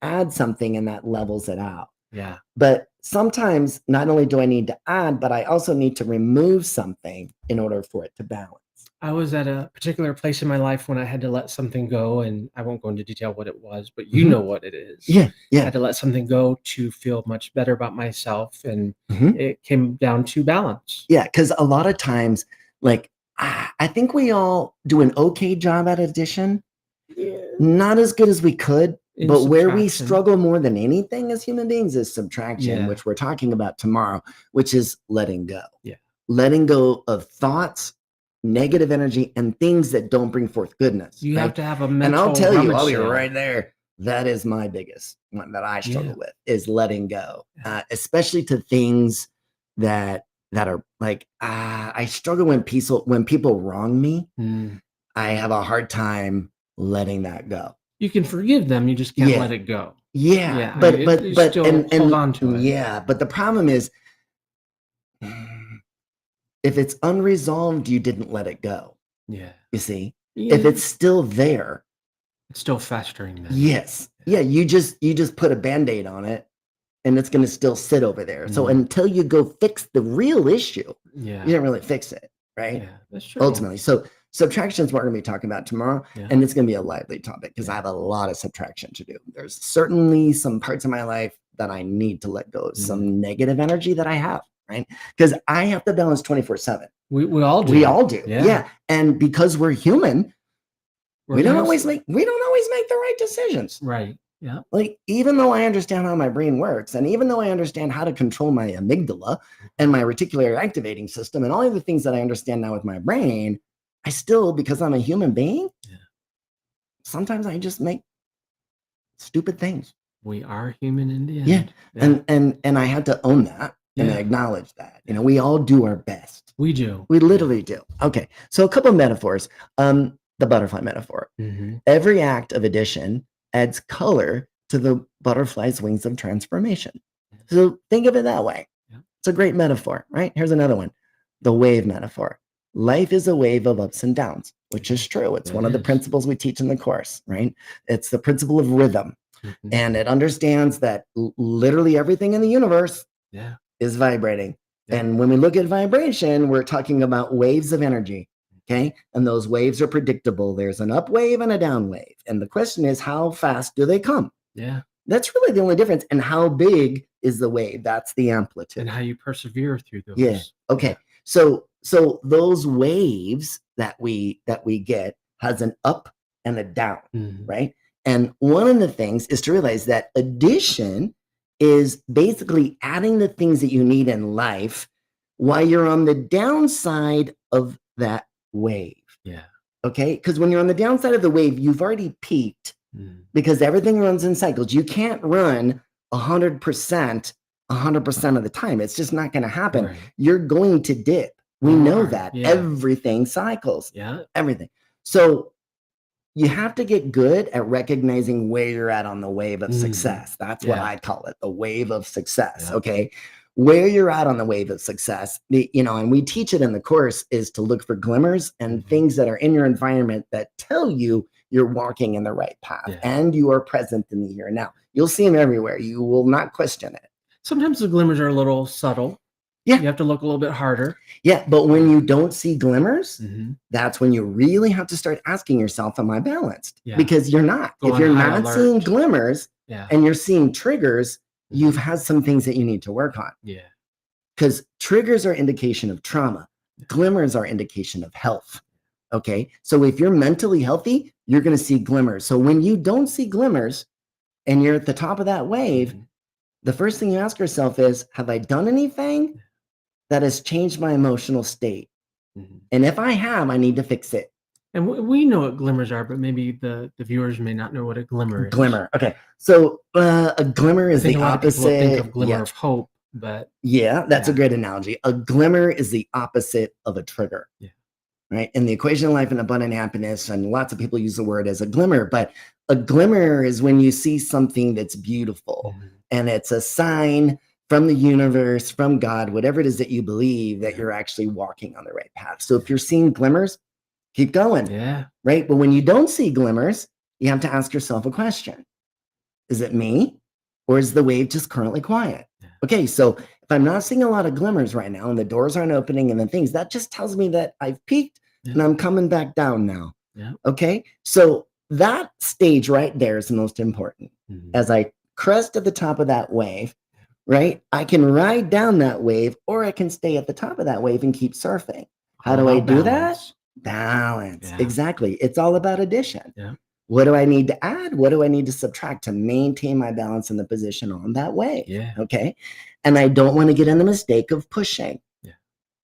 add something and that levels it out. Yeah. But sometimes not only do I need to add, but I also need to remove something in order for it to balance. I was at a particular place in my life when I had to let something go, and I won't go into detail what it was, but you know what it is. Yeah. I had to let something go to feel much better about myself, and it came down to balance. Yeah, because a lot of times, like, I think we all do an okay job at addition. Yeah. Not as good as we could, but where we struggle more than anything as human beings is subtraction, which we're talking about tomorrow, which is letting go. Yeah. Letting go of thoughts, negative energy, and things that don't bring forth goodness. You have to have a mental. And I'll tell you, I'll be right there. That is my biggest one that I struggle with, is letting go, especially to things that are like, I struggle when people wrong me. I have a hard time letting that go. You can forgive them, you just can't let it go. Yeah. But still hold on to it. Yeah, but the problem is, if it's unresolved, you didn't let it go. Yeah. You see? Yeah. If it's still there, it's still festering then. Yes. Yeah, you just put a Band-Aid on it and it's going to still sit over there. So until you go fix the real issue, you didn't really fix it, right? Yeah, that's true. Ultimately. So subtraction is what we're going to be talking about tomorrow, and it's going to be a lively topic because I have a lot of subtraction to do. There's certainly some parts of my life that I need to let go of, some negative energy that I have, right? Because I have to balance 24/7. We all do. We all do. Yeah. And because we're human, we don't always make the right decisions. Right. Yeah. Like, even though I understand how my brain works, and even though I understand how to control my amygdala and my reticular activating system and all of the things that I understand now with my brain, I still, because I'm a human being, sometimes I just make stupid things. We are human in the end. Yeah. And I had to own that and acknowledge that. You know, we all do our best. We do. We literally do. Okay. So a couple of metaphors. The butterfly metaphor. Every act of addition adds color to the butterfly's wings of transformation. So think of it that way. It's a great metaphor, right? Here's another one. The wave metaphor. Life is a wave of ups and downs, which is true. It's one of the principles we teach in the course, right? It's the principle of rhythm. And it understands that literally everything in the universe is vibrating. And when we look at vibration, we're talking about waves of energy. Okay. And those waves are predictable. There's an up wave and a down wave. And the question is, how fast do they come? Yeah. That's really the only difference. And how big is the wave? That's the amplitude. And how you persevere through those. Yeah. Okay. So those waves that we get has an up and a down, right? And one of the things is to realize that addition is basically adding the things that you need in life while you're on the downside of that wave. Yeah. Okay. Because when you're on the downside of the wave, you've already peaked because everything runs in cycles. You can't run 100% of the time. It's just not going to happen. Right. You're going to dip. We know that. Everything cycles. Yeah. Everything. So you have to get good at recognizing where you're at on the wave of success. That's what I call it, the wave of success. Yeah. Okay. Where you're at on the wave of success, you know, and we teach it in the course, is to look for glimmers and things that are in your environment that tell you you're walking in the right path and you are present in the here and now. You'll see them everywhere. You will not question it. Sometimes the glimmers are a little subtle. Yeah. You have to look a little bit harder. Yeah. But when you don't see glimmers, that's when you really have to start asking yourself, am I balanced? Yeah. Because you're not. If you're not seeing glimmers and you're seeing triggers, you've had some things that you need to work on. Yeah. Because triggers are indication of trauma. Glimmers are indication of health. Okay. So if you're mentally healthy, you're going to see glimmers. So when you don't see glimmers and you're at the top of that wave, the first thing you ask yourself is, have I done anything that has changed my emotional state? And if I have, I need to fix it. And we know what glimmers are, but maybe the viewers may not know what a glimmer is. Glimmer. Okay. So a glimmer is the opposite. Think of glimmer of hope, but that's a great analogy. A glimmer is the opposite of a trigger. Yeah. Right. In the equation of life and abundant happiness, and lots of people use the word as a glimmer, but a glimmer is when you see something that's beautiful and it's a sign from the universe, from God, whatever it is that you believe, that you're actually walking on the right path. So if you're seeing glimmers, keep going. Yeah. Right. But when you don't see glimmers, you have to ask yourself a question. Is it me, or is the wave just currently quiet? Yeah. Okay. So if I'm not seeing a lot of glimmers right now and the doors aren't opening and the things, that just tells me that I've peaked and I'm coming back down now. Yeah. Okay. So that stage right there is the most important. As I crest at the top of that wave, right? I can ride down that wave, or I can stay at the top of that wave and keep surfing. How do I do that? Balance. Yeah. Exactly. It's all about addition. Yeah. What do I need to add? What do I need to subtract to maintain my balance in the position on that wave? Yeah. Okay. And I don't want to get in the mistake of pushing. Yeah.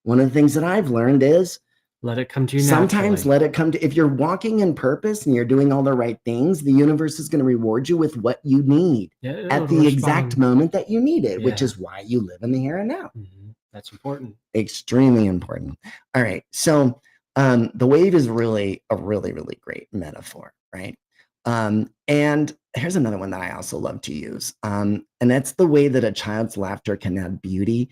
One of the things that I've learned is let it come to you sometimes naturally. Let it come to, if you're walking in purpose and you're doing all the right things, the universe is going to reward you with what you need at the exact moment that you need it, which is why you live in the here and now. That's important. Extremely important. All right. So the wave is really a really, really great metaphor, right? And here's another one that I also love to use. And that's the way that a child's laughter can add beauty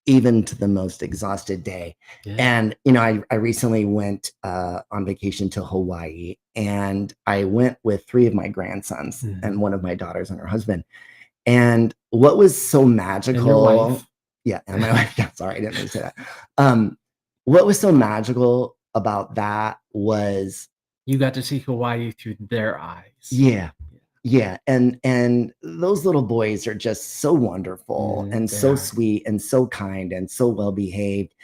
even to the most exhausted day. Yeah. And, you know, I recently went on vacation to Hawaii, and I went with 3 of my grandsons and one of my daughters and her husband. And what was so magical. And your wife. Yeah. And my wife. Yeah, sorry, I didn't mean to say that. What was so magical about that was you got to see Hawaii through their eyes. Yeah. Yeah. And those little boys are just so wonderful and so sweet and so kind and so well behaved.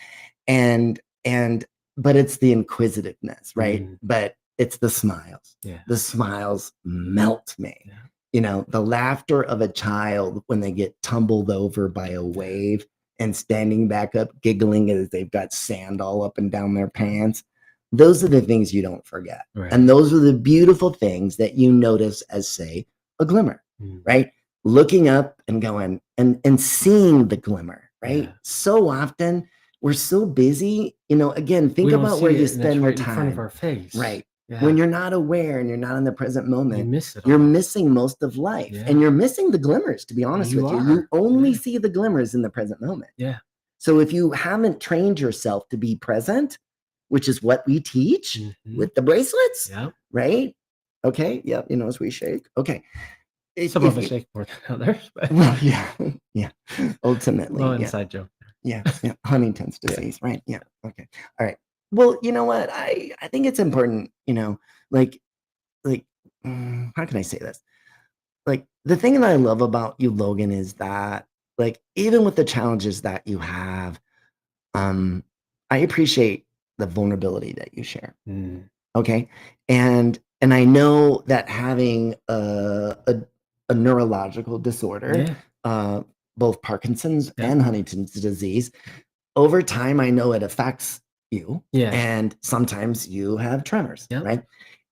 But it's the inquisitiveness, right? But It's the smiles. Yeah. The smiles melt me. Yeah. You know, the laughter of a child when they get tumbled over by a wave and standing back up, giggling as they've got sand all up and down their pants. Those are the things you don't forget. Right. And those are the beautiful things that you notice as, say, a glimmer, right? Looking up and going and seeing the glimmer, right? Yeah. So often we're so busy, you know, again, think about where you spend your time. In front of our face. Right. Yeah. When you're not aware and you're not in the present moment, you miss it you're all. missing most of life. Yeah. And you're missing the glimmers, to be honest with you. You only see the glimmers in the present moment. Yeah. So if you haven't trained yourself to be present, which is what we teach with the bracelets, right? Okay. Yep. You know, as we shake. Okay. Some of us shake more than others. But well, yeah. Ultimately. Well, inside joke. Yeah. Huntington's disease, right? Yeah. Okay. All right. Well, you know what? I think it's important, you know, like, how can I say this? Like, the thing that I love about you, Logan, is that, like, even with the challenges that you have, I appreciate the vulnerability that you share. Okay. And I know that having a neurological disorder, both Parkinson's and Huntington's disease, over time, I know it affects you. Yeah. And sometimes you have tremors, right?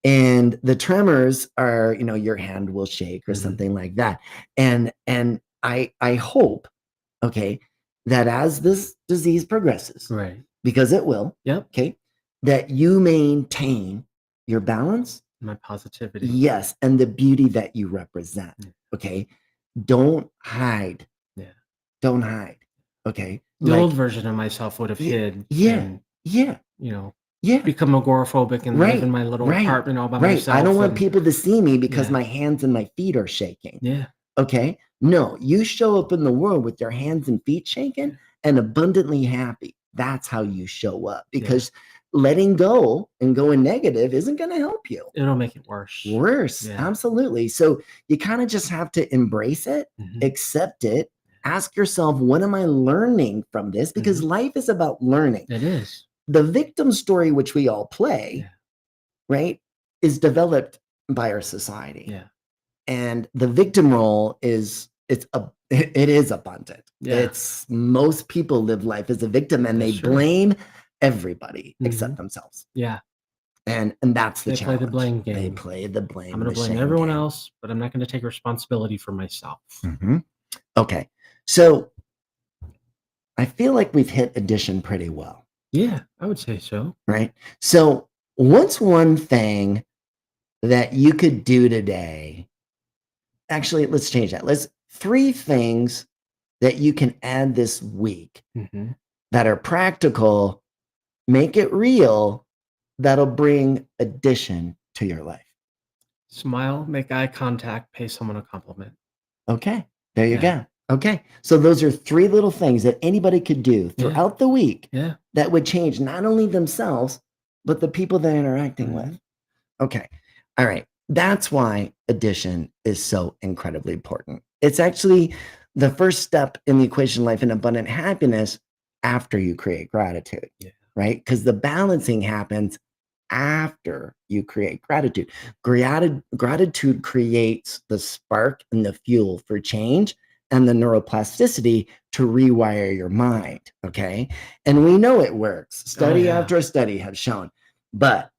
And the tremors are, you know, your hand will shake or something like that. And I hope, okay, that as this disease progresses, right, because it will, okay, that you maintain your balance, my positivity. Yes, and the beauty that you represent. Okay. Don't hide. Yeah. Don't hide. Okay. The old version of myself would have hid. And, you know, become agoraphobic and live in my little apartment all by myself. I don't want people to see me because my hands and my feet are shaking. Yeah. Okay. No, you show up in the world with your hands and feet shaking and abundantly happy. That's how you show up, because letting go and going negative isn't going to help you. It'll make it worse. Absolutely. So you kind of just have to embrace it, accept it, ask yourself, what am I learning from this? Because life is about learning. It is. The victim story, which we all play, right, is developed by our society. Yeah. And the victim role it is abundant. Yeah. It's most people live life as a victim and they blame everybody except themselves. Yeah. And that's the challenge. Play the blame game. They play the blame. I'm going to blame everyone else, but I'm not going to take responsibility for myself. Okay. So I feel like we've hit addition pretty well. Yeah, I would say so. Right. So what's one thing that you could do today? Actually, let's change that. 3 things that you can add this week that are practical, make it real, that'll bring addition to your life. Smile, make eye contact, pay someone a compliment. Okay, there you go. Okay, so those are 3 little things that anybody could do throughout the week that would change not only themselves, but the people they're interacting with. Okay, all right. That's why addition is so incredibly important. It's actually the first step in the equation life and abundant happiness after you create gratitude, right? Because the balancing happens after you create gratitude. Gratitude creates the spark and the fuel for change and the neuroplasticity to rewire your mind, okay? And we know it works. Study after study have shown. But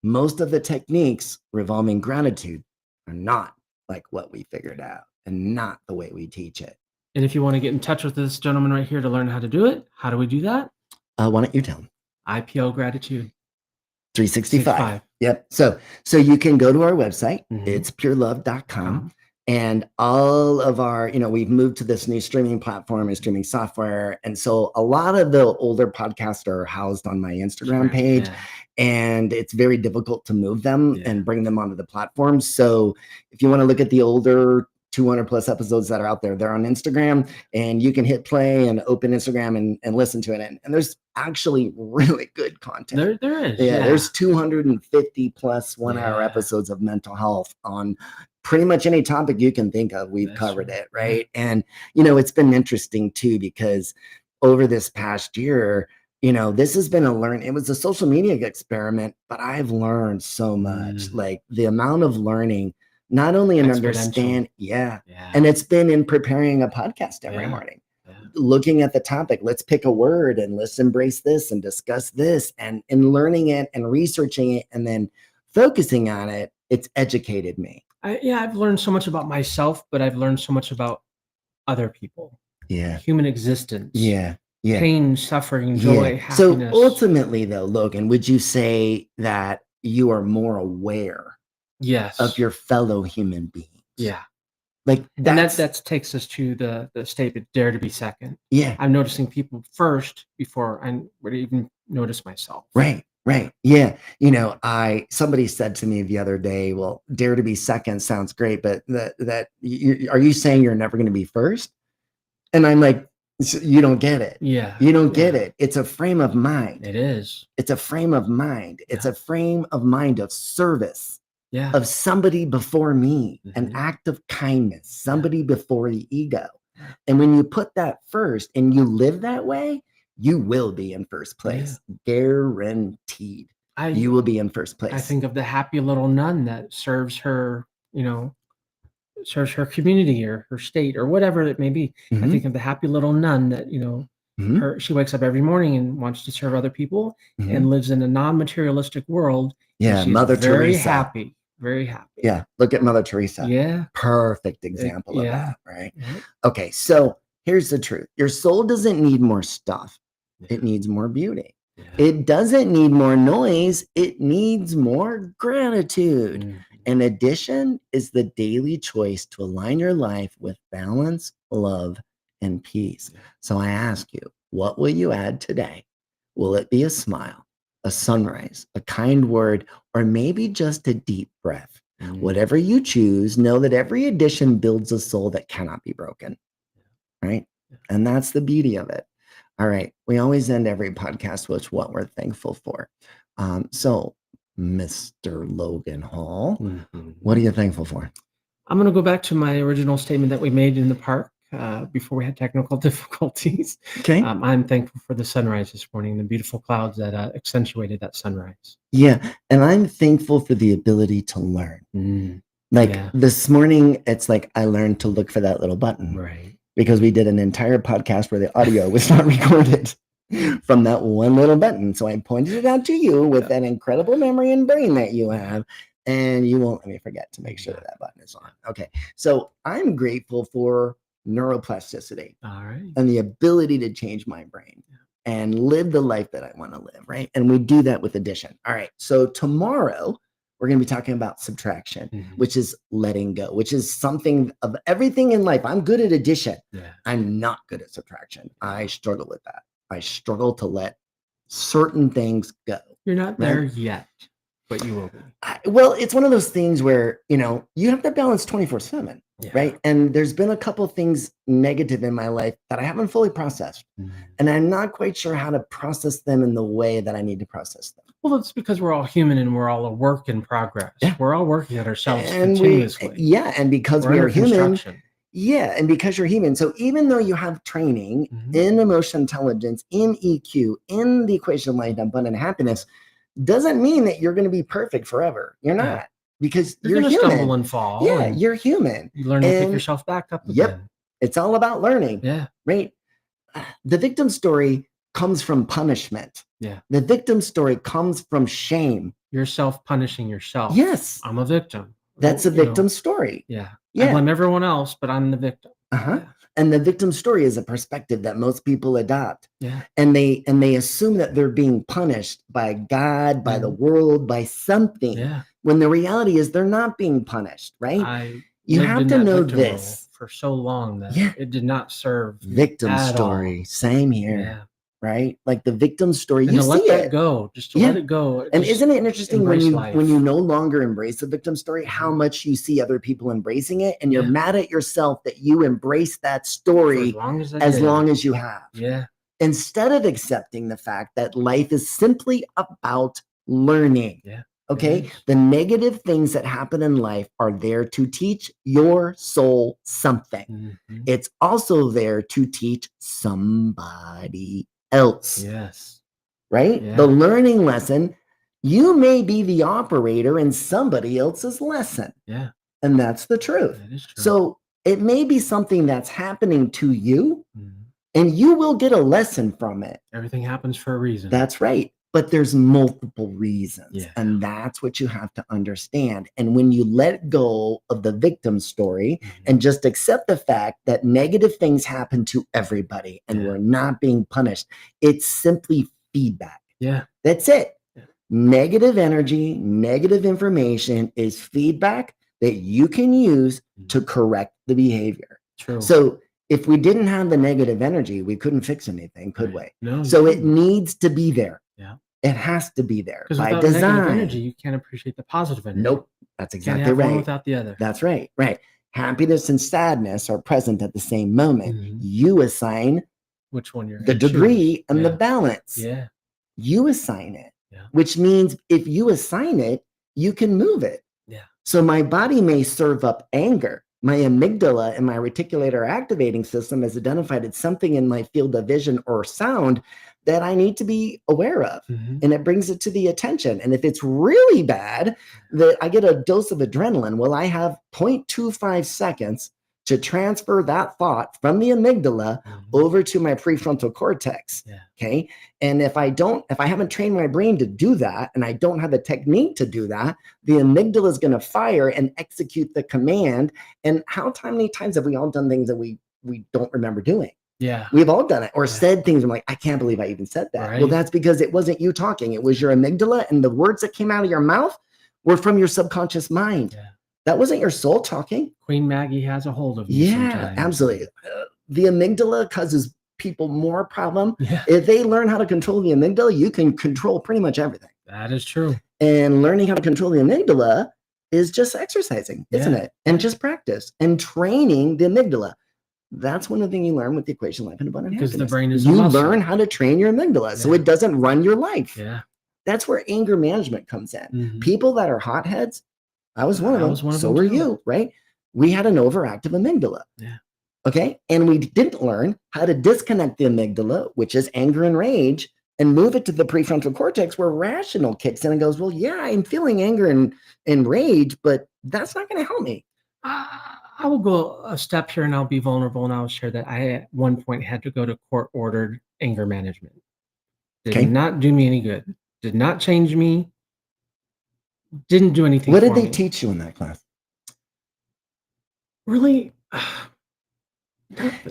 most of the techniques revolving gratitude are not like what we figured out and not the way we teach it. And if you want to get in touch with this gentleman right here to learn how to do it, how do we do that? Why don't you tell him? iplGRATITUde365. Yep. So you can go to our website. It's purelove.com. And all of our, we've moved to this new streaming platform and streaming software. And so a lot of the older podcasts are housed on my Instagram page. And it's very difficult to move them and bring them onto the platform. So if you want to look at the older 200 plus episodes that are out there, they're on Instagram, and you can hit play and open Instagram and listen to it. And there's actually really good content. There is. Yeah, there's 250 plus 1-hour episodes of mental health on pretty much any topic you can think of. We've covered it, right? And, it's been interesting too, because over this past year, this has been it was a social media experiment, but I've learned so much. Like the amount of learning, not only in understand, and it's been in preparing a podcast every morning, looking at the topic. Let's pick a word and let's embrace this and discuss this, and in learning it and researching it and then focusing on it. It's educated me. I've learned so much about myself, but I've learned so much about other people. Human existence. Pain, suffering, joy, happiness. So ultimately, though, Logan, would you say that you are more aware of your fellow human beings? Like that takes us to the statement, dare to be second. I'm noticing people first before I would even notice myself. Right. Somebody said to me the other day, well, dare to be second sounds great, but are you saying you're never going to be first? And I'm like, you don't get it. You don't get it. It's a frame of mind. It is. It's a frame of mind. It's a frame of mind of service. Of somebody before me, an act of kindness, somebody before the ego. And when you put that first and you live that way, you will be in first place. Guaranteed. You will be in first place. I think of the happy little nun that serves her community or her state or whatever it may be. I think of the happy little nun that, she wakes up every morning and wants to serve other people and lives in a non-materialistic world. She's Mother Teresa. Happy. Very happy. Look at Mother Teresa. Perfect example of that, right? Okay, so here's the truth. Your soul doesn't need more stuff. It needs more beauty. It doesn't need more noise. It needs more gratitude. And addition is the daily choice to align your life with balance, love, and peace. So I ask you, what will you add today? Will it be a smile, a sunrise, a kind word, or maybe just a deep breath? Whatever you choose, know that every addition builds a soul that cannot be broken, right? And that's the beauty of it. All right. We always end every podcast with what we're thankful for. So, Mr. Logan Hall, what are you thankful for? I'm going to go back to my original statement that we made in the park before we had technical difficulties. Okay. I'm thankful for the sunrise this morning, the beautiful clouds that accentuated that sunrise. And I'm thankful for the ability to learn. This morning, it's like I learned to look for that little button. Right. Because we did an entire podcast where the audio was not recorded from that one little button. So I pointed it out to you with that incredible memory and brain that you have, and you won't let me forget to make sure that button is on. Okay. So I'm grateful for neuroplasticity. All right. And the ability to change my brain and live the life that I want to live, right? And we do that with addition. All right. So tomorrow, we're going to be talking about subtraction, which is letting go, which is something of everything in life. I'm good at addition. I'm not good at subtraction. I struggle with that. I struggle to let certain things go. You're not there yet, but you will be. Well, it's one of those things where, you have to balance 24/7, right? And there's been a couple of things negative in my life that I haven't fully processed. And I'm not quite sure how to process them in the way that I need to process them. Well, it's because we're all human and we're all a work in progress. We're all working at ourselves continuously. And because we are human. And because you're human. So even though you have training in emotional intelligence, in EQ, in the equation of life, abundant happiness, doesn't mean that you're going to be perfect forever. You're not. Because you're going to human. Stumble and fall. You're human. You learn to pick yourself back up again. It's all about learning. Right? The victim story comes from punishment. The victim story comes from shame. You're self-punishing yourself. Yes. I'm a victim. That's a victim story. I blame everyone else, but I'm the victim. And the victim story is a perspective that most people adopt. And they assume that they're being punished by God, by the world, by something. When the reality is they're not being punished, right? You have to know this. For so long that it did not serve victim story. Same here. Right? Like the victim story, and you to let that go, just to let it go. And isn't it interesting when you no longer embrace the victim story, how much you see other people embracing it, and you're mad at yourself that you embrace that story as long as you have. Instead of accepting the fact that life is simply about learning. Okay. The negative things that happen in life are there to teach your soul something. It's also there to teach somebody else. right? Yeah. The learning lesson, you may be the operator in somebody else's lesson. Yeah. And that's the truth. That is true. So it may be something that's happening to you, and you will get a lesson from it. Everything happens for a reason. That's right. But there's multiple reasons. Yeah. And that's what you have to understand. And when you let go of the victim story and just accept the fact that negative things happen to everybody and we're not being punished, it's simply feedback. Yeah. That's it. Yeah. Negative energy, negative information is feedback that you can use to correct the behavior. True. So if we didn't have the negative energy, we couldn't fix anything, could we? No. So it needs to be there. Yeah. It has to be there by design. Because without negative energy, you can't appreciate the positive energy. Nope. That's exactly can't have right. one without the other. That's right. Right. Happiness and sadness are present at the same moment. You assign which one you're the degree and the balance. Yeah. You assign it. Yeah. Which means if you assign it, you can move it. Yeah. So my body may serve up anger. My amygdala and my reticular activating system has identified it's something in my field of vision or sound that I need to be aware of. And it brings it to the attention. And if it's really bad, that I get a dose of adrenaline, well, I have 0.25 seconds to transfer that thought from the amygdala over to my prefrontal cortex. Yeah. Okay. And if I haven't trained my brain to do that, and I don't have the technique to do that, the amygdala is going to fire and execute the command. And how many times have we all done things that we don't remember doing? Yeah. We've all done it or said things. I'm like, I can't believe I even said that. Right. Well, that's because it wasn't you talking. It was your amygdala, and the words that came out of your mouth were from your subconscious mind. Yeah. That wasn't your soul talking. Queen Maggie has a hold of you sometimes. Absolutely. The amygdala causes people more problem. Yeah. If they learn how to control the amygdala, you can control pretty much everything. That is true. And learning how to control the amygdala is just exercising, isn't it? And just practice and training the amygdala. That's one of the things you learn with the equation life and abundant happiness. Because the brain is you learn how to train your amygdala so it doesn't run your life. Yeah. That's where anger management comes in. People that are hotheads, I was one of them. So were you, right? We had an overactive amygdala. Yeah. Okay. And we didn't learn how to disconnect the amygdala, which is anger and rage, and move it to the prefrontal cortex where rational kicks in and goes, well, yeah, I'm feeling anger and rage, but that's not going to help me. I will go a step here and I'll be vulnerable and I'll share that I at one point had to go to court-ordered anger management. Did not do me any good. Did not change me. Didn't do anything. What did they teach you in that class? Really,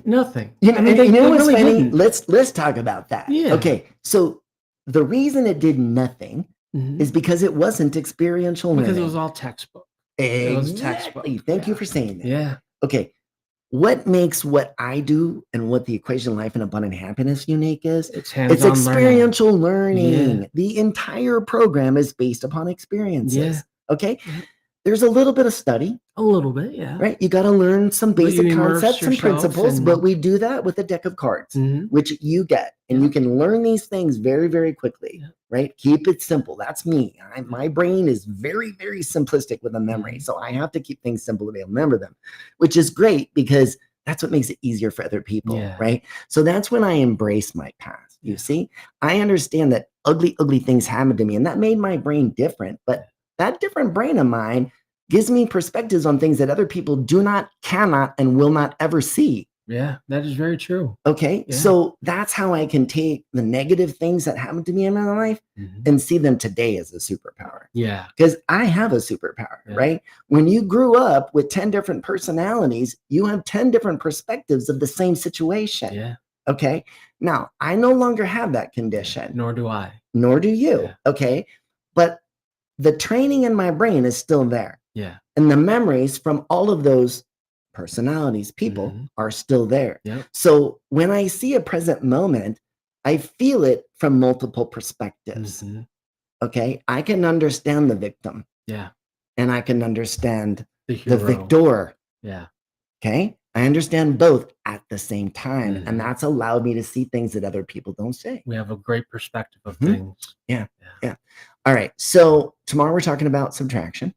nothing. You know what's funny? Let's talk about that. Yeah. Okay. So the reason it did nothing is because it wasn't experiential learning. Because it was all textbook. Exactly. It was textbook. Thank you for saying that. Yeah. Okay. What makes what I do and what the equation life and abundant happiness unique is? It's experiential learning. Yeah. The entire program is based upon experiences. Yeah. Okay. Yeah. There's a little bit of study. A little bit, yeah. Right? You got to learn some basic concepts and principles, but we do that with a deck of cards, which you get. And you can learn these things very, very quickly, right? Keep it simple. That's me. My brain is very, very simplistic with a memory. So I have to keep things simple to be able to remember them, which is great because that's what makes it easier for other people, right? So that's when I embrace my past. You see, I understand that ugly, ugly things happened to me, and that made my brain different. But that different brain of mine gives me perspectives on things that other people cannot, and will not ever see. Yeah, that is very true. Okay. Yeah. So that's how I can take the negative things that happened to me in my life and see them today as a superpower. Yeah. Because I have a superpower, right? When you grew up with 10 different personalities, you have 10 different perspectives of the same situation. Yeah. Okay. Now, I no longer have that condition. Nor do I. Nor do you. Yeah. Okay. But the training in my brain is still there. Yeah. And the memories from all of those personalities, people are still there. Yep. So when I see a present moment, I feel it from multiple perspectives. Okay. I can understand the victim. Yeah. And I can understand the hero. victor. Yeah. Okay. I understand both at the same time. And that's allowed me to see things that other people don't see. We have a great perspective of things. Yeah. All right. So tomorrow we're talking about subtraction.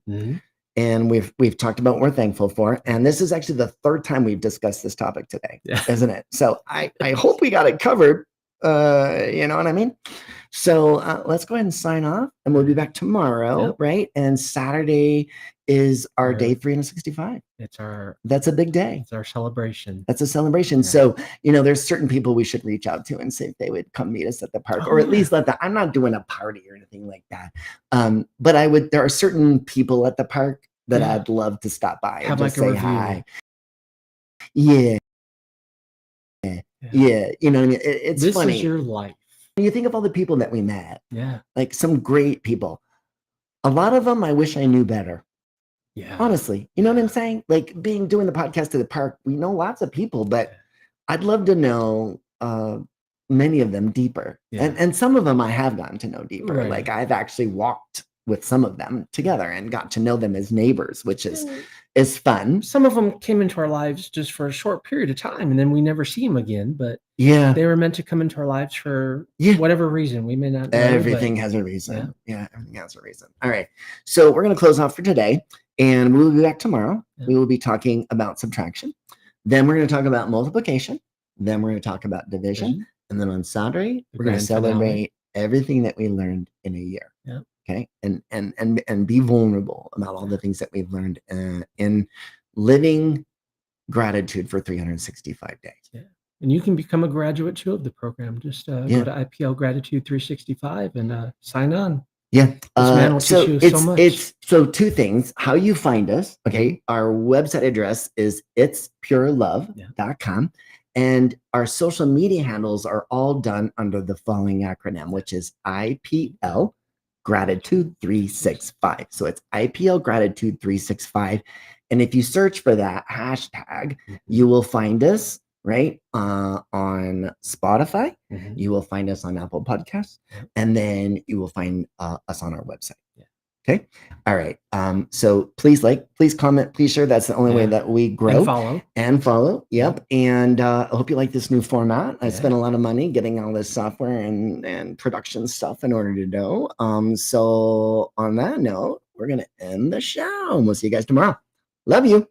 And we've talked about what we're thankful for. And this is actually the third time we've discussed this topic today, isn't it? So I hope we got it covered. You know what I mean? So let's go ahead and sign off, and we'll be back tomorrow, right? And Saturday is our day 365. That's a big day. It's our celebration. That's a celebration. So, there's certain people we should reach out to and see if they would come meet us at the park, or at least I'm not doing a party or anything like that. But there are certain people at the park that I'd love to stop by and just say hi. Yeah. You know what I mean? It's funny. This is your life. When you think of all the people that we met, like some great people. A lot of them I wish I knew better. Honestly, you know what I'm saying? Like doing the podcast at the park, we know lots of people, but I'd love to know many of them deeper. And some of them I have gotten to know deeper. Right. Like I've actually walked with some of them together and got to know them as neighbors, which is fun. Some of them came into our lives just for a short period of time, and then we never see them again. But they were meant to come into our lives for whatever reason. We may not know. Everything has a reason. Yeah, everything has a reason. All right. So we're going to close off for today, and we will be back tomorrow. We will be talking about subtraction. Then we're going to talk about multiplication. Then we're going to talk about division. And then on Saturday, we're going to celebrate everything that we learned in a year. Okay. And be vulnerable about all the things that we've learned in living gratitude for 365 days. And you can become a graduate too of the program. Just go to iplGRATITUde365 and sign on. This man will teach you so much. So two things. How you find us. Okay. Our website address is itspurelove.com. And our social media handles are all done under the following acronym, which is IPL Gratitude 365. So it's IPL Gratitude 365. And if you search for that hashtag, you will find us right on Spotify. You will find us on Apple Podcasts, and then you will find us on our website. Okay. All right. So please please comment, please share. That's the only way that we grow and follow. Yep. And I hope you like this new format. I spent a lot of money getting all this software and production stuff in order to do. So on that note, we're going to end the show. We'll see you guys tomorrow. Love you.